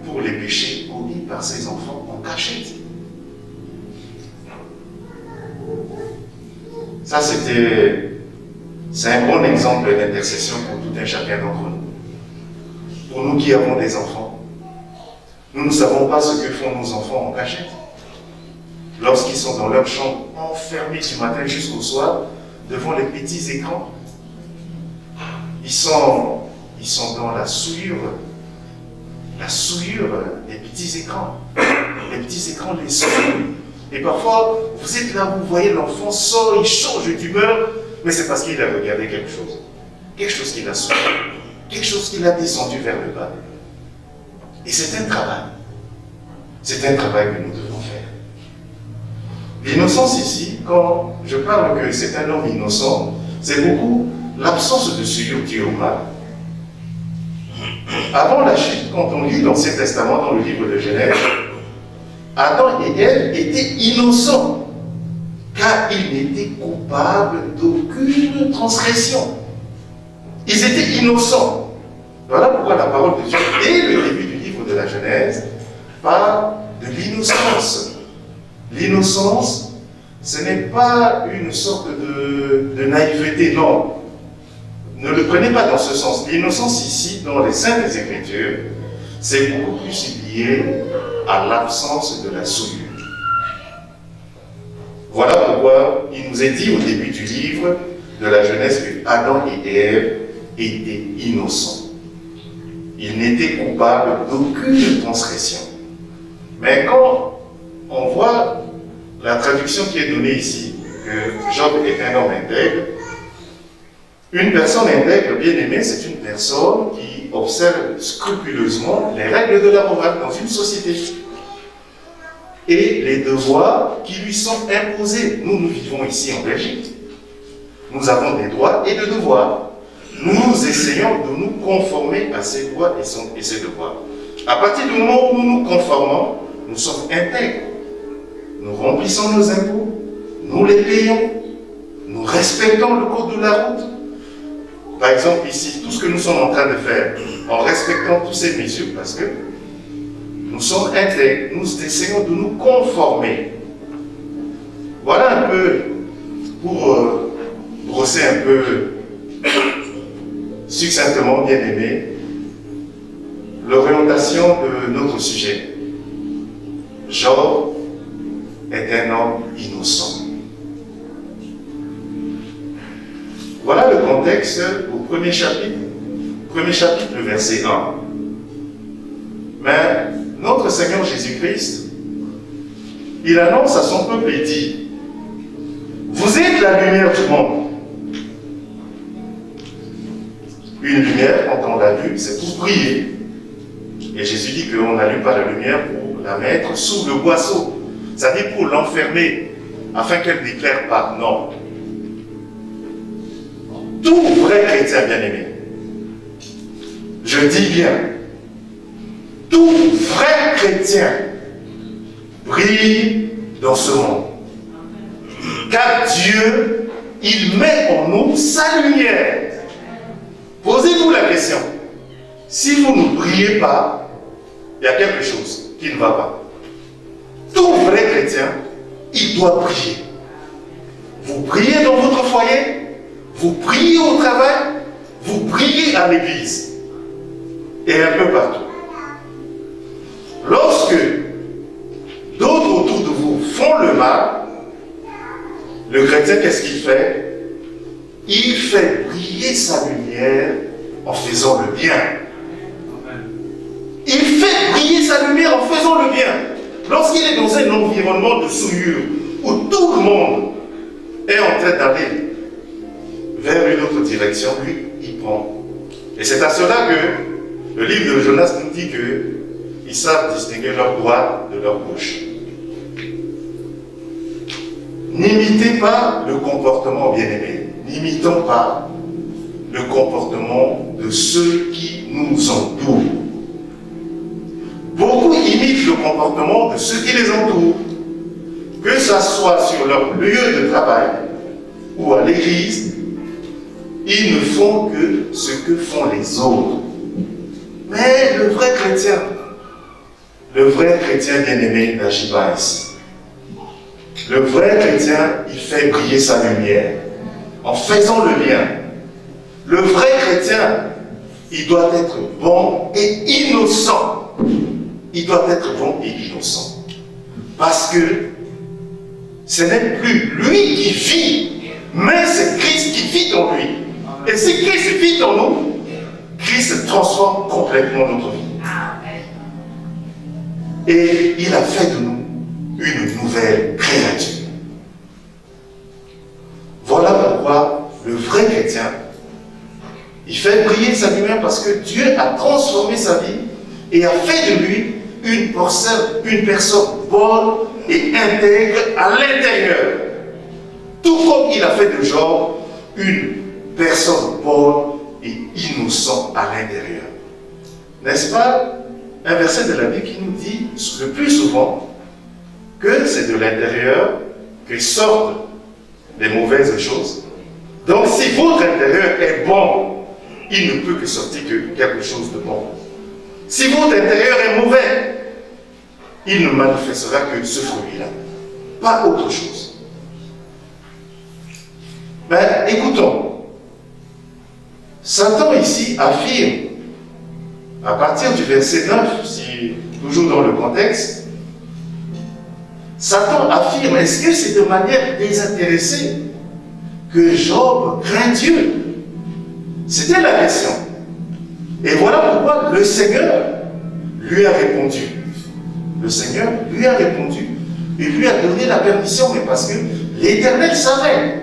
pour les péchés commis par ses enfants en cachette. Ça, c'est un bon exemple d'intercession pour tout un chacun d'entre nous. Pour nous qui avons des enfants, nous ne savons pas ce que font nos enfants en cachette. Lorsqu'ils sont dans leur chambre, enfermés du matin jusqu'au soir, devant les petits écrans, ils sont dans la souillure des petits écrans. Les petits écrans les souillent. Et parfois, vous êtes là, vous voyez l'enfant sort, il change d'humeur, mais c'est parce qu'il a regardé quelque chose qu'il a souillé, quelque chose qu'il a descendu vers le bas. Et c'est un travail. C'est un travail que nous devons faire. L'innocence ici, quand je parle que c'est un homme innocent, c'est beaucoup l'absence de souillure due au mal. Avant la chute, quand on lit l'Ancien Testament dans le livre de Genèse, Adam et Ève étaient innocents, car ils n'étaient coupables d'aucune transgression. Ils étaient innocents. Voilà pourquoi la parole de Dieu, dès le début du livre de la Genèse, parle de l'innocence. L'innocence, ce n'est pas une sorte de naïveté, non. Ne le prenez pas dans ce sens. L'innocence ici, dans les Saintes Écritures, c'est beaucoup plus lié à l'absence de la souillure. Voilà pourquoi il nous est dit au début du livre de la Genèse que Adam et Ève étaient innocents. Ils n'étaient coupables d'aucune transgression. Mais quand on voit la traduction qui est donnée ici, que Job est un homme intègre, une personne intègre, bien aimée, c'est une personne qui observe scrupuleusement les règles de la morale dans une société et les devoirs qui lui sont imposés. Nous vivons ici en Belgique. Nous avons des droits et des devoirs. Nous essayons de nous conformer à ces droits et ces devoirs. À partir du moment où nous nous conformons, nous sommes intègres. Nous remplissons nos impôts, nous les payons, nous respectons le code de la route. Par exemple, ici, tout ce que nous sommes en train de faire, en respectant toutes ces mesures, parce que nous sommes intègres, nous essayons de nous conformer. Voilà un peu, pour brosser un peu succinctement, bien aimé, l'orientation de notre sujet. Job est un homme innocent. Voilà le contexte au premier chapitre, le verset 1. Mais notre Seigneur Jésus-Christ, il annonce à son peuple et dit, vous êtes la lumière du monde. Une lumière, quand on l'allume, c'est pour briller. Et Jésus dit qu'on n'allume pas la lumière pour la mettre sous le boisseau. C'est-à-dire pour l'enfermer, afin qu'elle n'éclaire pas. Non. Tout vrai chrétien bien-aimé, je dis bien, tout vrai chrétien brille dans ce monde. Car Dieu, il met en nous sa lumière. Posez-vous la question. Si vous ne brillez pas, il y a quelque chose qui ne va pas. Tout vrai chrétien, il doit briller. Vous brillez dans votre foyer, vous brillez au travail, vous brillez à l'église et un peu partout. Lorsque d'autres autour de vous font le mal, le chrétien, qu'est-ce qu'il fait? Il fait briller sa lumière en faisant le bien. Il fait briller sa lumière en faisant le bien. Lorsqu'il est dans un environnement de souillure, où tout le monde est en train d'aller vers une autre direction, lui, il prend. Et c'est à cela que le livre de Jonas nous dit qu'ils savent distinguer leur droite de leur gauche. N'imitez pas le comportement bien-aimé, n'imitons pas le comportement de ceux qui nous entourent. Beaucoup imitent le comportement de ceux qui les entourent, que ce soit sur leur lieu de travail ou à l'église. Ils ne font que ce que font les autres. Mais le vrai chrétien bien-aimé n'agit pas ainsi. Le vrai chrétien, il fait briller sa lumière en faisant le bien. Le vrai chrétien, il doit être bon et innocent. Il doit être bon et innocent. Parce que ce n'est plus lui qui vit, mais c'est Christ qui vit en lui. Et si Christ vit en nous, Christ transforme complètement notre vie. Et il a fait de nous une nouvelle créature. Voilà pourquoi le vrai chrétien, il fait briller sa lumière parce que Dieu a transformé sa vie et a fait de lui une personne bonne et intègre à l'intérieur. Tout comme il a fait de Job une personne bonne et innocente à l'intérieur. N'est-ce pas un verset de la Bible qui nous dit le plus souvent que c'est de l'intérieur que sortent les mauvaises choses. Donc si votre intérieur est bon, il ne peut que sortir que quelque chose de bon. Si votre intérieur est mauvais, il ne manifestera que ce fruit-là, pas autre chose. Mais écoutons, Satan ici affirme, à partir du verset 9, toujours dans le contexte, Satan affirme, est-ce que c'est de manière désintéressée que Job craint Dieu? C'était la question. Et voilà pourquoi le Seigneur lui a répondu. Le Seigneur lui a répondu. Il lui a donné la permission, mais parce que l'Éternel savait.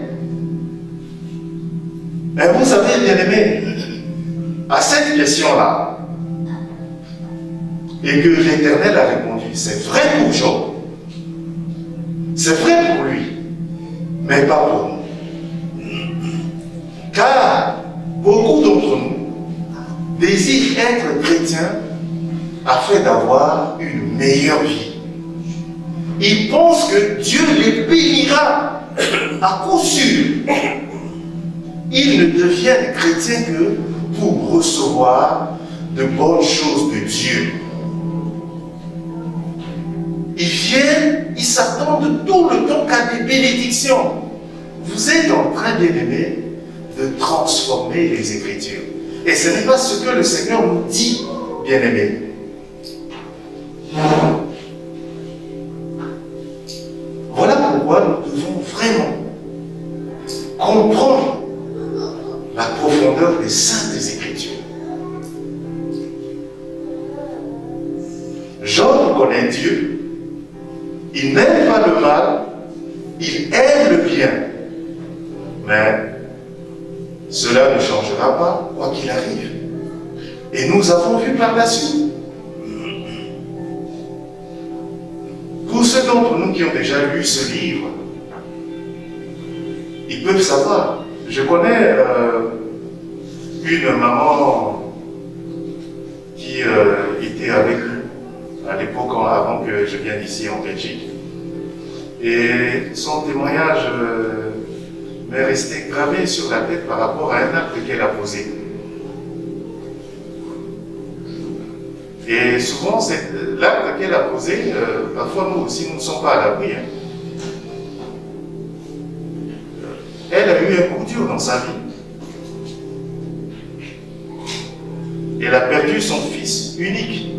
Mais vous savez, bien aimé, à cette question-là, et que l'Éternel a répondu, c'est vrai pour Job, c'est vrai pour lui, mais pas pour nous. Car beaucoup d'entre nous désirent être chrétiens afin d'avoir une meilleure vie. Ils pensent que Dieu les bénira à coup sûr. Ils ne deviennent chrétiens que pour recevoir de bonnes choses de Dieu. Ils viennent, ils s'attendent tout le temps qu'à des bénédictions. Vous êtes en train, bien-aimés, de transformer les Écritures. Et ce n'est pas ce que le Seigneur nous dit, bien-aimés. Voilà pourquoi nous devons vraiment comprendre la profondeur des saintes Écritures. Job connaît Dieu. Il n'aime pas le mal, il aime le bien. Mais cela ne changera pas, quoi qu'il arrive. Et nous avons vu par la suite. Pour ceux d'entre nous qui ont déjà lu ce livre, ils peuvent savoir. Je connais une maman qui était avec nous à l'époque, avant que je vienne ici en Belgique. Et son témoignage m'est resté gravé sur la tête par rapport à un acte qu'elle a posé. Et souvent, l'acte qu'elle a posé, parfois nous aussi, nous ne sommes pas à l'abri. Hein. Elle a eu un coup dur dans sa vie. Elle a perdu son fils unique.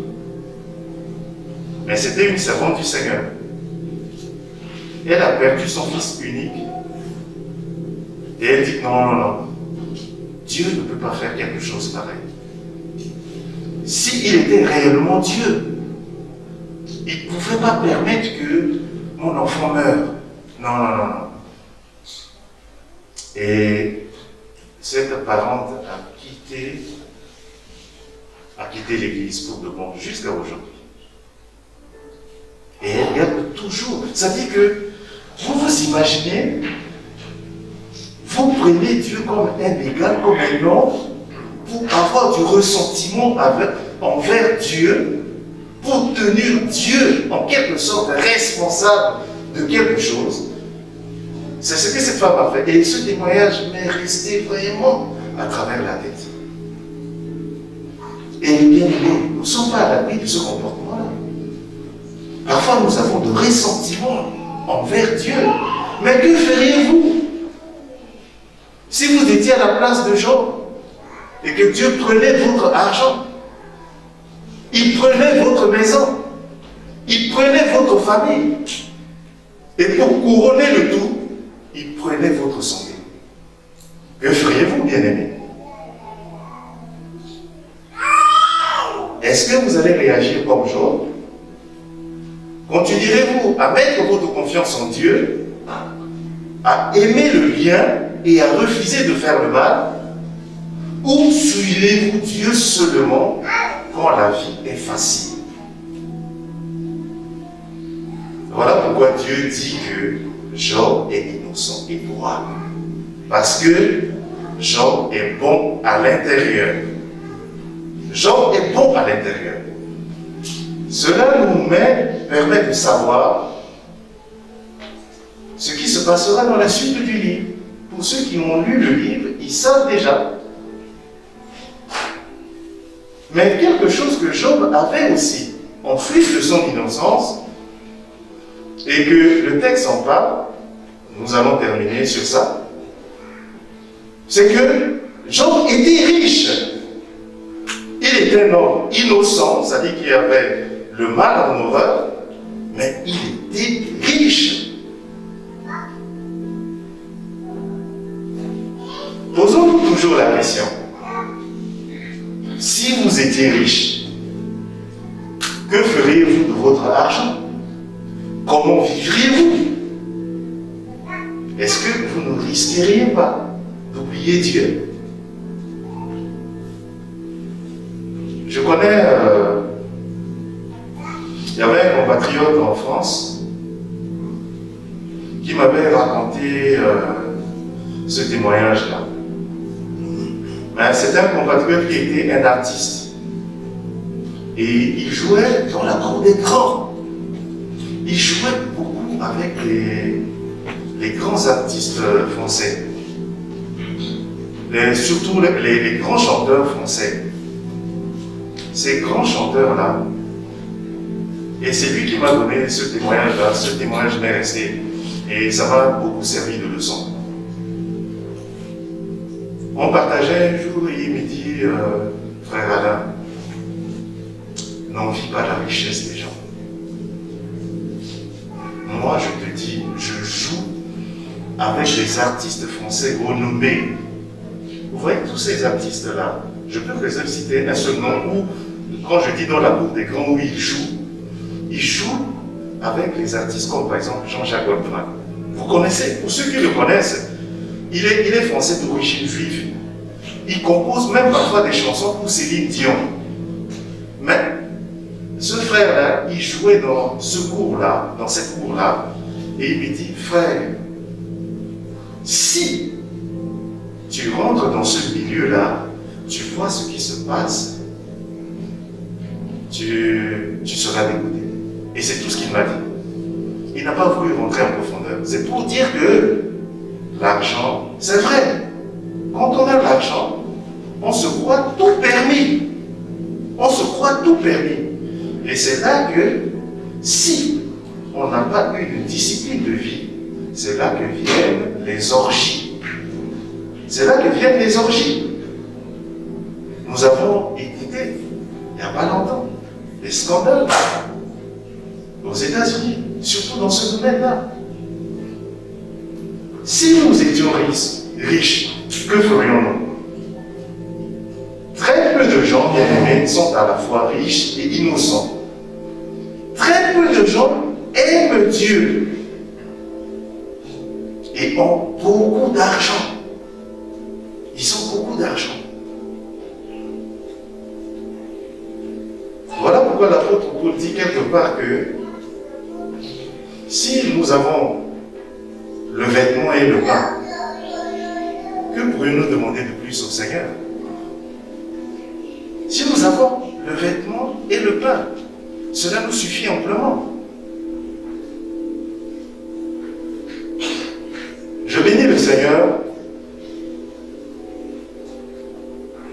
Mais c'était une servante du Seigneur. Elle a perdu son fils unique. Et elle dit non, non, non. Dieu ne peut pas faire quelque chose pareil. s'il était réellement Dieu, il ne pouvait pas permettre que mon enfant meure. Non, non, non, non. Et cette parente a quitté l'église pour de bon jusqu'à aujourd'hui. Et elle regarde toujours. Ça dit que vous vous imaginez, vous prenez Dieu comme un égal, comme un homme, pour avoir du ressentiment envers Dieu, pour tenir Dieu en quelque sorte responsable de quelque chose. C'est ce que cette femme a fait. Et ce témoignage m'est resté vraiment à travers la tête. Et bien aimé, nous ne sommes pas à l'abri de ce comportement-là. Parfois, nous avons de ressentiments envers Dieu. Mais que feriez-vous si vous étiez à la place de Job et que Dieu prenait votre argent, il prenait votre maison, il prenait votre famille, et pour couronner le tout, il prenait votre santé? Que feriez-vous, bien-aimés? Est-ce que vous allez réagir comme Job? Continuerez-vous à mettre votre confiance en Dieu, à aimer le bien et à refuser de faire le mal? Ou suivez-vous Dieu seulement quand la vie est facile? Voilà pourquoi Dieu dit que Job est innocent et droit. Parce que Job est bon à l'intérieur. Job est bon à l'intérieur. Cela nous permet de savoir ce qui se passera dans la suite du livre. Pour ceux qui ont lu le livre, ils savent déjà. Mais quelque chose que Job avait aussi, en plus de son innocence, et que le texte en parle, nous allons terminer sur ça, c'est que Job était riche. Il était un homme innocent, c'est-à-dire qu'il avait le mal en horreur, mais il était riche. Posons-nous toujours la question. Si vous étiez riche, que feriez-vous de votre argent? Comment vivriez-vous? Est-ce que vous ne risqueriez pas d'oublier Dieu? Je connais, il y avait un compatriote en France qui m'avait raconté ce témoignage-là. C'était un compatriote qui était un artiste. Et il jouait dans la cour des grands. Il jouait beaucoup avec les grands artistes français. Surtout les grands chanteurs français. Ces grands chanteurs-là. Et c'est lui qui m'a donné ce témoignage-là. Ce témoignage m'est resté. Et ça m'a beaucoup servi de leçon. On partageait un jour et il me dit, frère Alain, n'envie pas la richesse des gens. Moi, je te dis, je joue avec les artistes français renommés. Vous voyez tous ces artistes-là, je peux que je citer un seul nom où, quand je dis dans la cour des grands où ils jouent avec les artistes comme par exemple Jean-Jacques Goldman. Vous connaissez, pour ceux qui le connaissent, il est français d'origine juive. Il compose même parfois des chansons pour Céline Dion. Mais ce frère-là, il jouait dans ce cours-là, dans cette cour-là, et il me dit, frère, si tu rentres dans ce milieu-là, tu vois ce qui se passe, tu seras dégoûté. Et c'est tout ce qu'il m'a dit. Il n'a pas voulu rentrer en profondeur. C'est pour dire que l'argent, c'est vrai. Quand on a l'argent, on se croit tout permis. On se croit tout permis. Et c'est là que, si on n'a pas eu une discipline de vie, c'est là que viennent les orgies. C'est là que viennent les orgies. Nous avons écouté, il n'y a pas longtemps, des scandales aux États-Unis, surtout dans ce domaine-là. Si nous étions riches, que ferions-nous? Très peu de gens, bien bien-aimés sont à la fois riches et innocents. Très peu de gens aiment Dieu et ont beaucoup d'argent. Ils ont beaucoup d'argent. Voilà pourquoi l'apôtre Paul dit quelque part que si nous avons le vêtement et le pain, que pourrions-nous demander de plus au Seigneur? Si nous avons le vêtement et le pain, cela nous suffit amplement. Je bénis le Seigneur,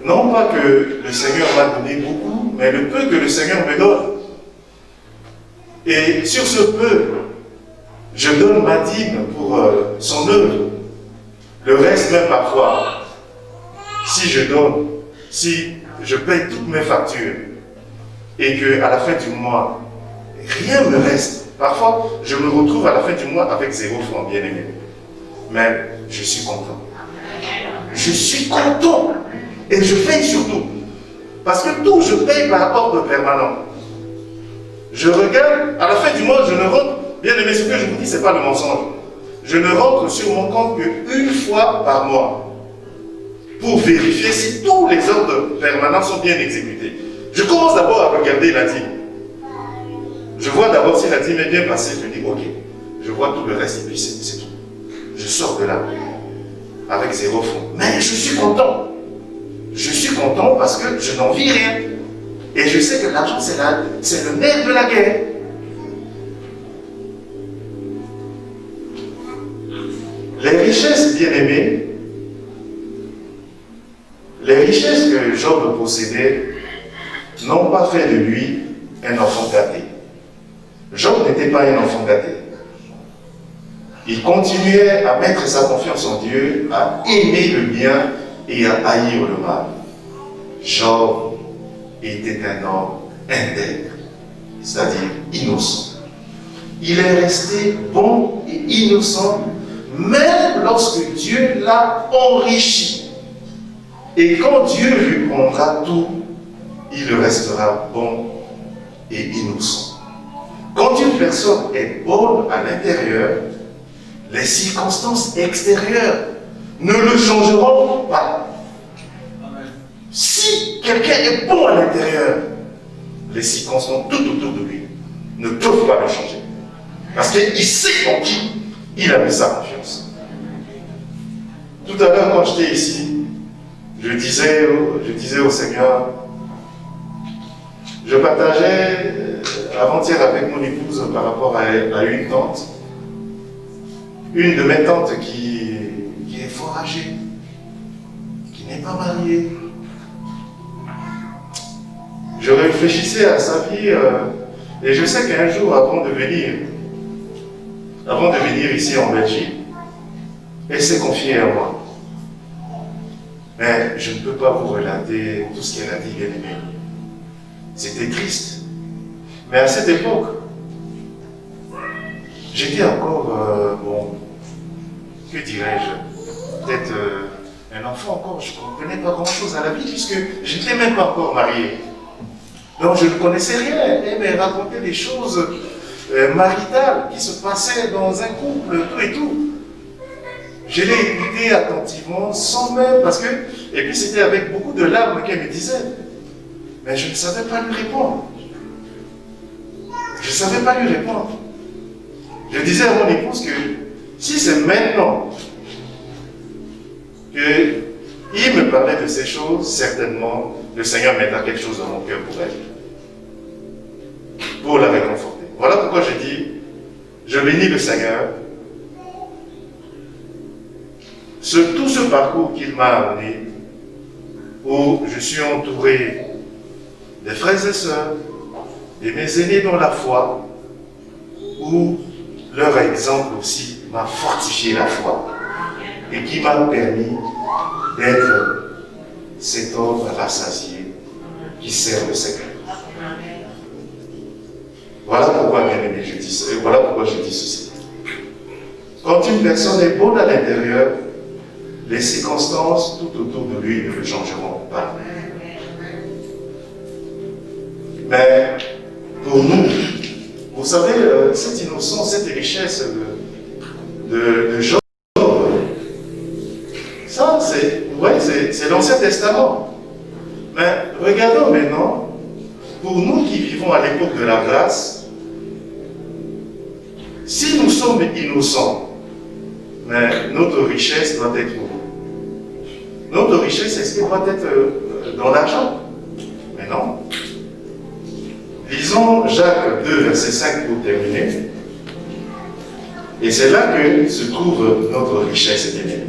non pas que le Seigneur m'a donné beaucoup, mais le peu que le Seigneur me donne. Et sur ce peu, je donne ma dîme pour son œuvre. Le reste, même parfois, si je donne, si je paye toutes mes factures et qu'à la fin du mois, rien ne me reste. Parfois, je me retrouve à la fin du mois avec 0 francs, bien aimé. Mais je suis content. Je suis content. Et je paye surtout. Parce que tout, je paye par ordre permanent. Je regarde, à la fin du mois, je ne rentre, bien aimé, ce que je vous dis, ce n'est pas le mensonge. Je ne rentre sur mon compte qu'une fois par mois pour vérifier si tous les ordres permanents sont bien exécutés. Je commence d'abord à regarder la dîme. Je vois d'abord si la dîme est bien passée. Je dis, ok, je vois tout le reste et puis c'est tout. Je sors de là avec 0 francs. Mais je suis content. Je suis content parce que je n'en vis rien. Et je sais que l'argent, c'est le nerf de la guerre. Les richesses, bien-aimées, les richesses que Job possédait n'ont pas fait de lui un enfant gâté. Job n'était pas un enfant gâté. Il continuait à mettre sa confiance en Dieu, à aimer le bien et à haïr le mal. Job était un homme intègre, c'est-à-dire innocent. Il est resté bon et innocent, même lorsque Dieu l'a enrichi. Et quand Dieu lui prendra tout, il restera bon et innocent. Quand une personne est bonne à l'intérieur, les circonstances extérieures ne le changeront pas. Si quelqu'un est bon à l'intérieur, les circonstances tout autour de lui ne peuvent pas le changer. Parce qu'il sait en qui il a mis sa confiance. Tout à l'heure, quand j'étais ici, je disais au Seigneur, je partageais avant-hier avec mon épouse par rapport à une tante, une de mes tantes qui est fort âgée, qui n'est pas mariée. Je réfléchissais à sa vie et je sais qu'un jour, avant de venir ici en Belgique, elle s'est confiée à moi. Mais je ne peux pas vous relater tout ce qu'elle a dit, bien aimé. C'était triste. Mais à cette époque, j'étais encore, que dirais-je, peut-être un enfant encore. Je ne comprenais pas grand-chose à la vie puisque je n'étais même pas encore marié. Donc je ne connaissais rien. Elle me racontait des choses maritales qui se passaient dans un couple, tout et tout. Je l'ai écouté attentivement, sans même, parce que, et puis c'était avec beaucoup de larmes qu'elle me disait. Mais je ne savais pas lui répondre. Je ne savais pas lui répondre. Je disais à mon épouse que si c'est maintenant qu'il me parlait de ces choses, certainement le Seigneur mettra quelque chose dans mon cœur pour elle. Pour la réconforter. Voilà pourquoi je dis, je bénis le Seigneur. Tout ce parcours qu'il m'a amené, où je suis entouré des frères et sœurs, de mes aînés dans la foi, où leur exemple aussi m'a fortifié la foi et qui m'a permis d'être cet homme rassasié qui sert le Seigneur. Voilà pourquoi, bien aimé, je dis ça, et voilà pourquoi je dis ceci. Quand une personne est bonne à l'intérieur, les circonstances tout autour de lui ne le changeront pas. Mais pour nous, vous savez, cette innocence, cette richesse de Job, ça, c'est l'Ancien Testament. Mais regardons maintenant, pour nous qui vivons à l'époque de la grâce, si nous sommes innocents, mais notre richesse doit être où? Notre richesse, est-ce qu'elle doit être dans l'argent? Mais non. Lisons Jacques 2, verset 5 pour terminer. Et c'est là que se trouve notre richesse bien-aimée.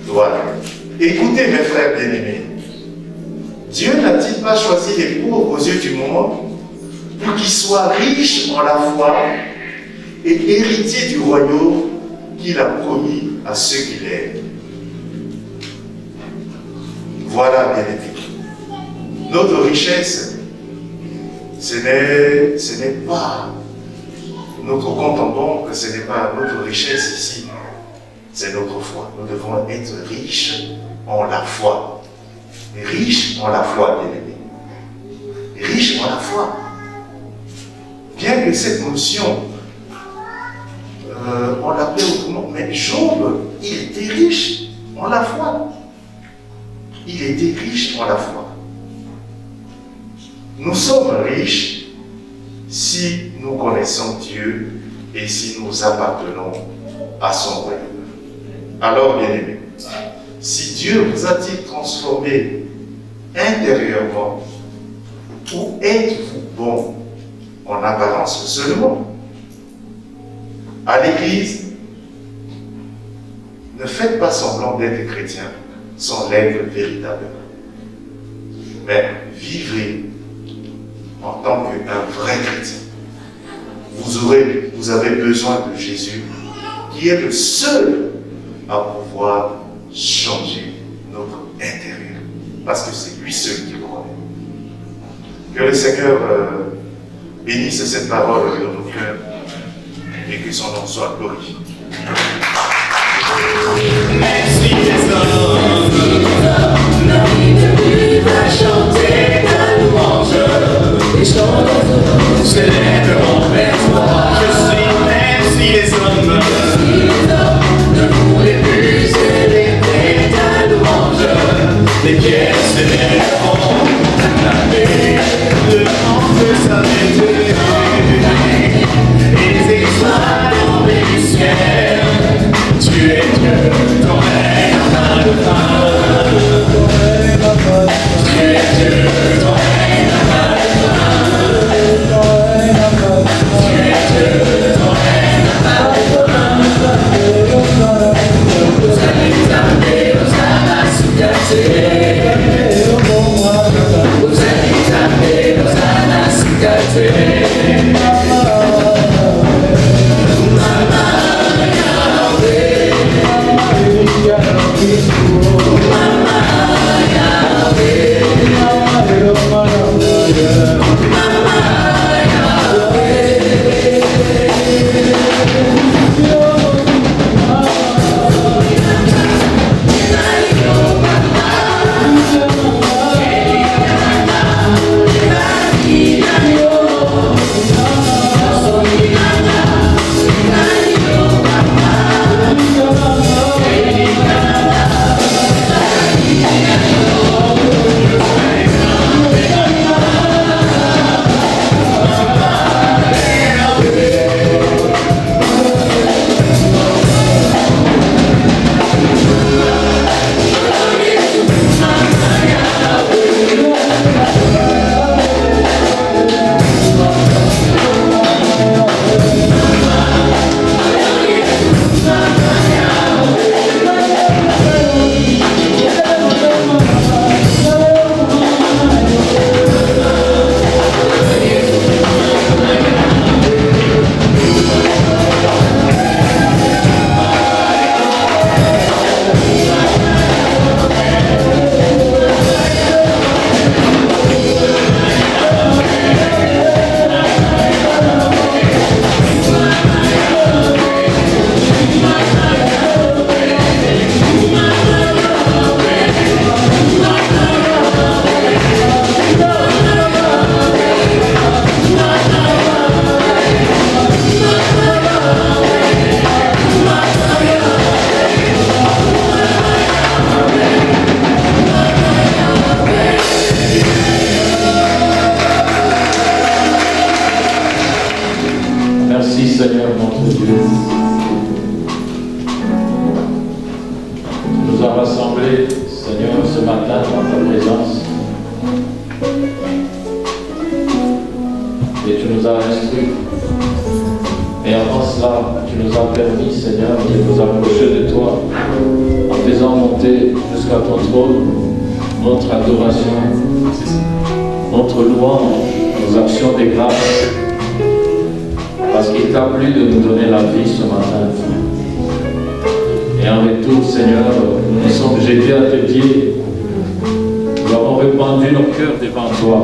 Voilà. Écoutez mes frères bien-aimés. Dieu n'a-t-il pas choisi les pauvres aux yeux du monde pour qu'ils soient riches en la foi et héritiers du royaume qu'il a promis à ceux qui l'aiment? Voilà, bien-aimés. Notre richesse, ce n'est pas notre compte en banque, ce n'est pas notre richesse ici, c'est notre foi. Nous devons être riches en la foi. Riches en la foi, bien-aimés. Riches en la foi. Bien que cette notion, on l'appelait autrement, mais Job, il était riche en la foi. Il était riche en la foi. Nous sommes riches si nous connaissons Dieu et si nous appartenons à son royaume. Alors, bien-aimés, si Dieu vous a-t-il transformé intérieurement, ou êtes-vous bon en apparence seulement? À l'Église, ne faites pas semblant d'être chrétien sans l'être véritablement. Mais vivez en tant qu'un vrai chrétien. Vous avez besoin de Jésus, qui est le seul à pouvoir changer notre intérieur. Parce que c'est lui seul qui le connaît. Que le Seigneur bénisse cette parole dans nos cœurs et que son nom soit glorifié. Merci les hommes, à chanter ta louange, et chants s'élèveront vers toi. Je suis merci les hommes, ne voulez plus célébrer ta louange, les pierres s'élèveront, acclamer le nom de sa vertu, et les étoiles tombent du ciel. Tu es Dieu, ton règne n'a de fin. Tu es Dieu, ton règne n'a de fin. Tu es Dieu, ton règne n'a de fin. Hosanna, Hosanna, Hosanna, Hosanna, as instruits. Et avant cela, tu nous as permis, Seigneur, de nous approcher de toi en faisant monter jusqu'à ton trône notre adoration, notre louange, nos actions de grâce, parce qu'il t'a plu de nous donner la vie ce matin. Et en retour, Seigneur, nous sommes jetés à tes pieds. Nous avons répandu nos cœurs devant toi,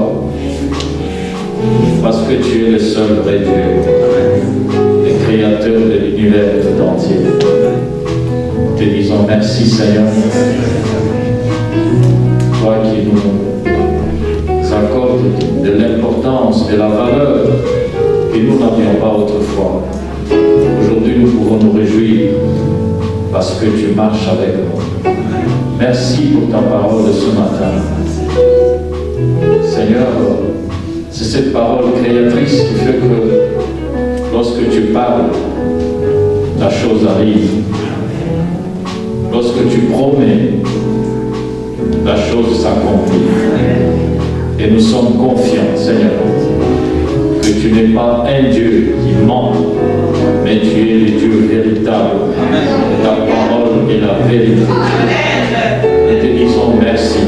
parce que tu es le seul vrai Dieu, le créateur de l'univers tout entier. Nous te disons merci, Seigneur, toi qui nous accordes de l'importance, de la valeur que nous n'avions pas autrefois. Aujourd'hui, nous pouvons nous réjouir parce que tu marches avec nous. Merci pour ta parole de ce matin. Seigneur, c'est cette parole créatrice qui fait que lorsque tu parles, la chose arrive. Lorsque tu promets, la chose s'accomplit. Et nous sommes confiants, Seigneur, que tu n'es pas un Dieu qui ment, mais tu es le Dieu véritable. Ta parole est la vérité. Nous te disons merci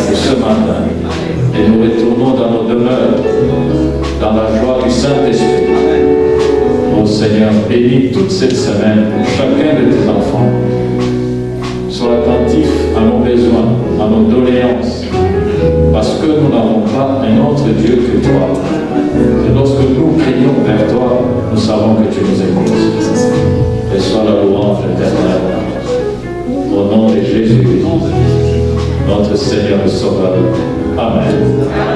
pour ce matin. Et nous retournons dans nos demeures, dans la joie du Saint-Esprit. Ô Seigneur, bénis toute cette semaine pour chacun de tes enfants. Sois attentif à nos besoins, à nos doléances, parce que nous n'avons pas un autre Dieu que toi. Et lorsque nous crions vers toi, nous savons que tu nous écoutes. Et sois la louange éternelle. Au nom de Jésus, notre Seigneur et Sauveur. Amen.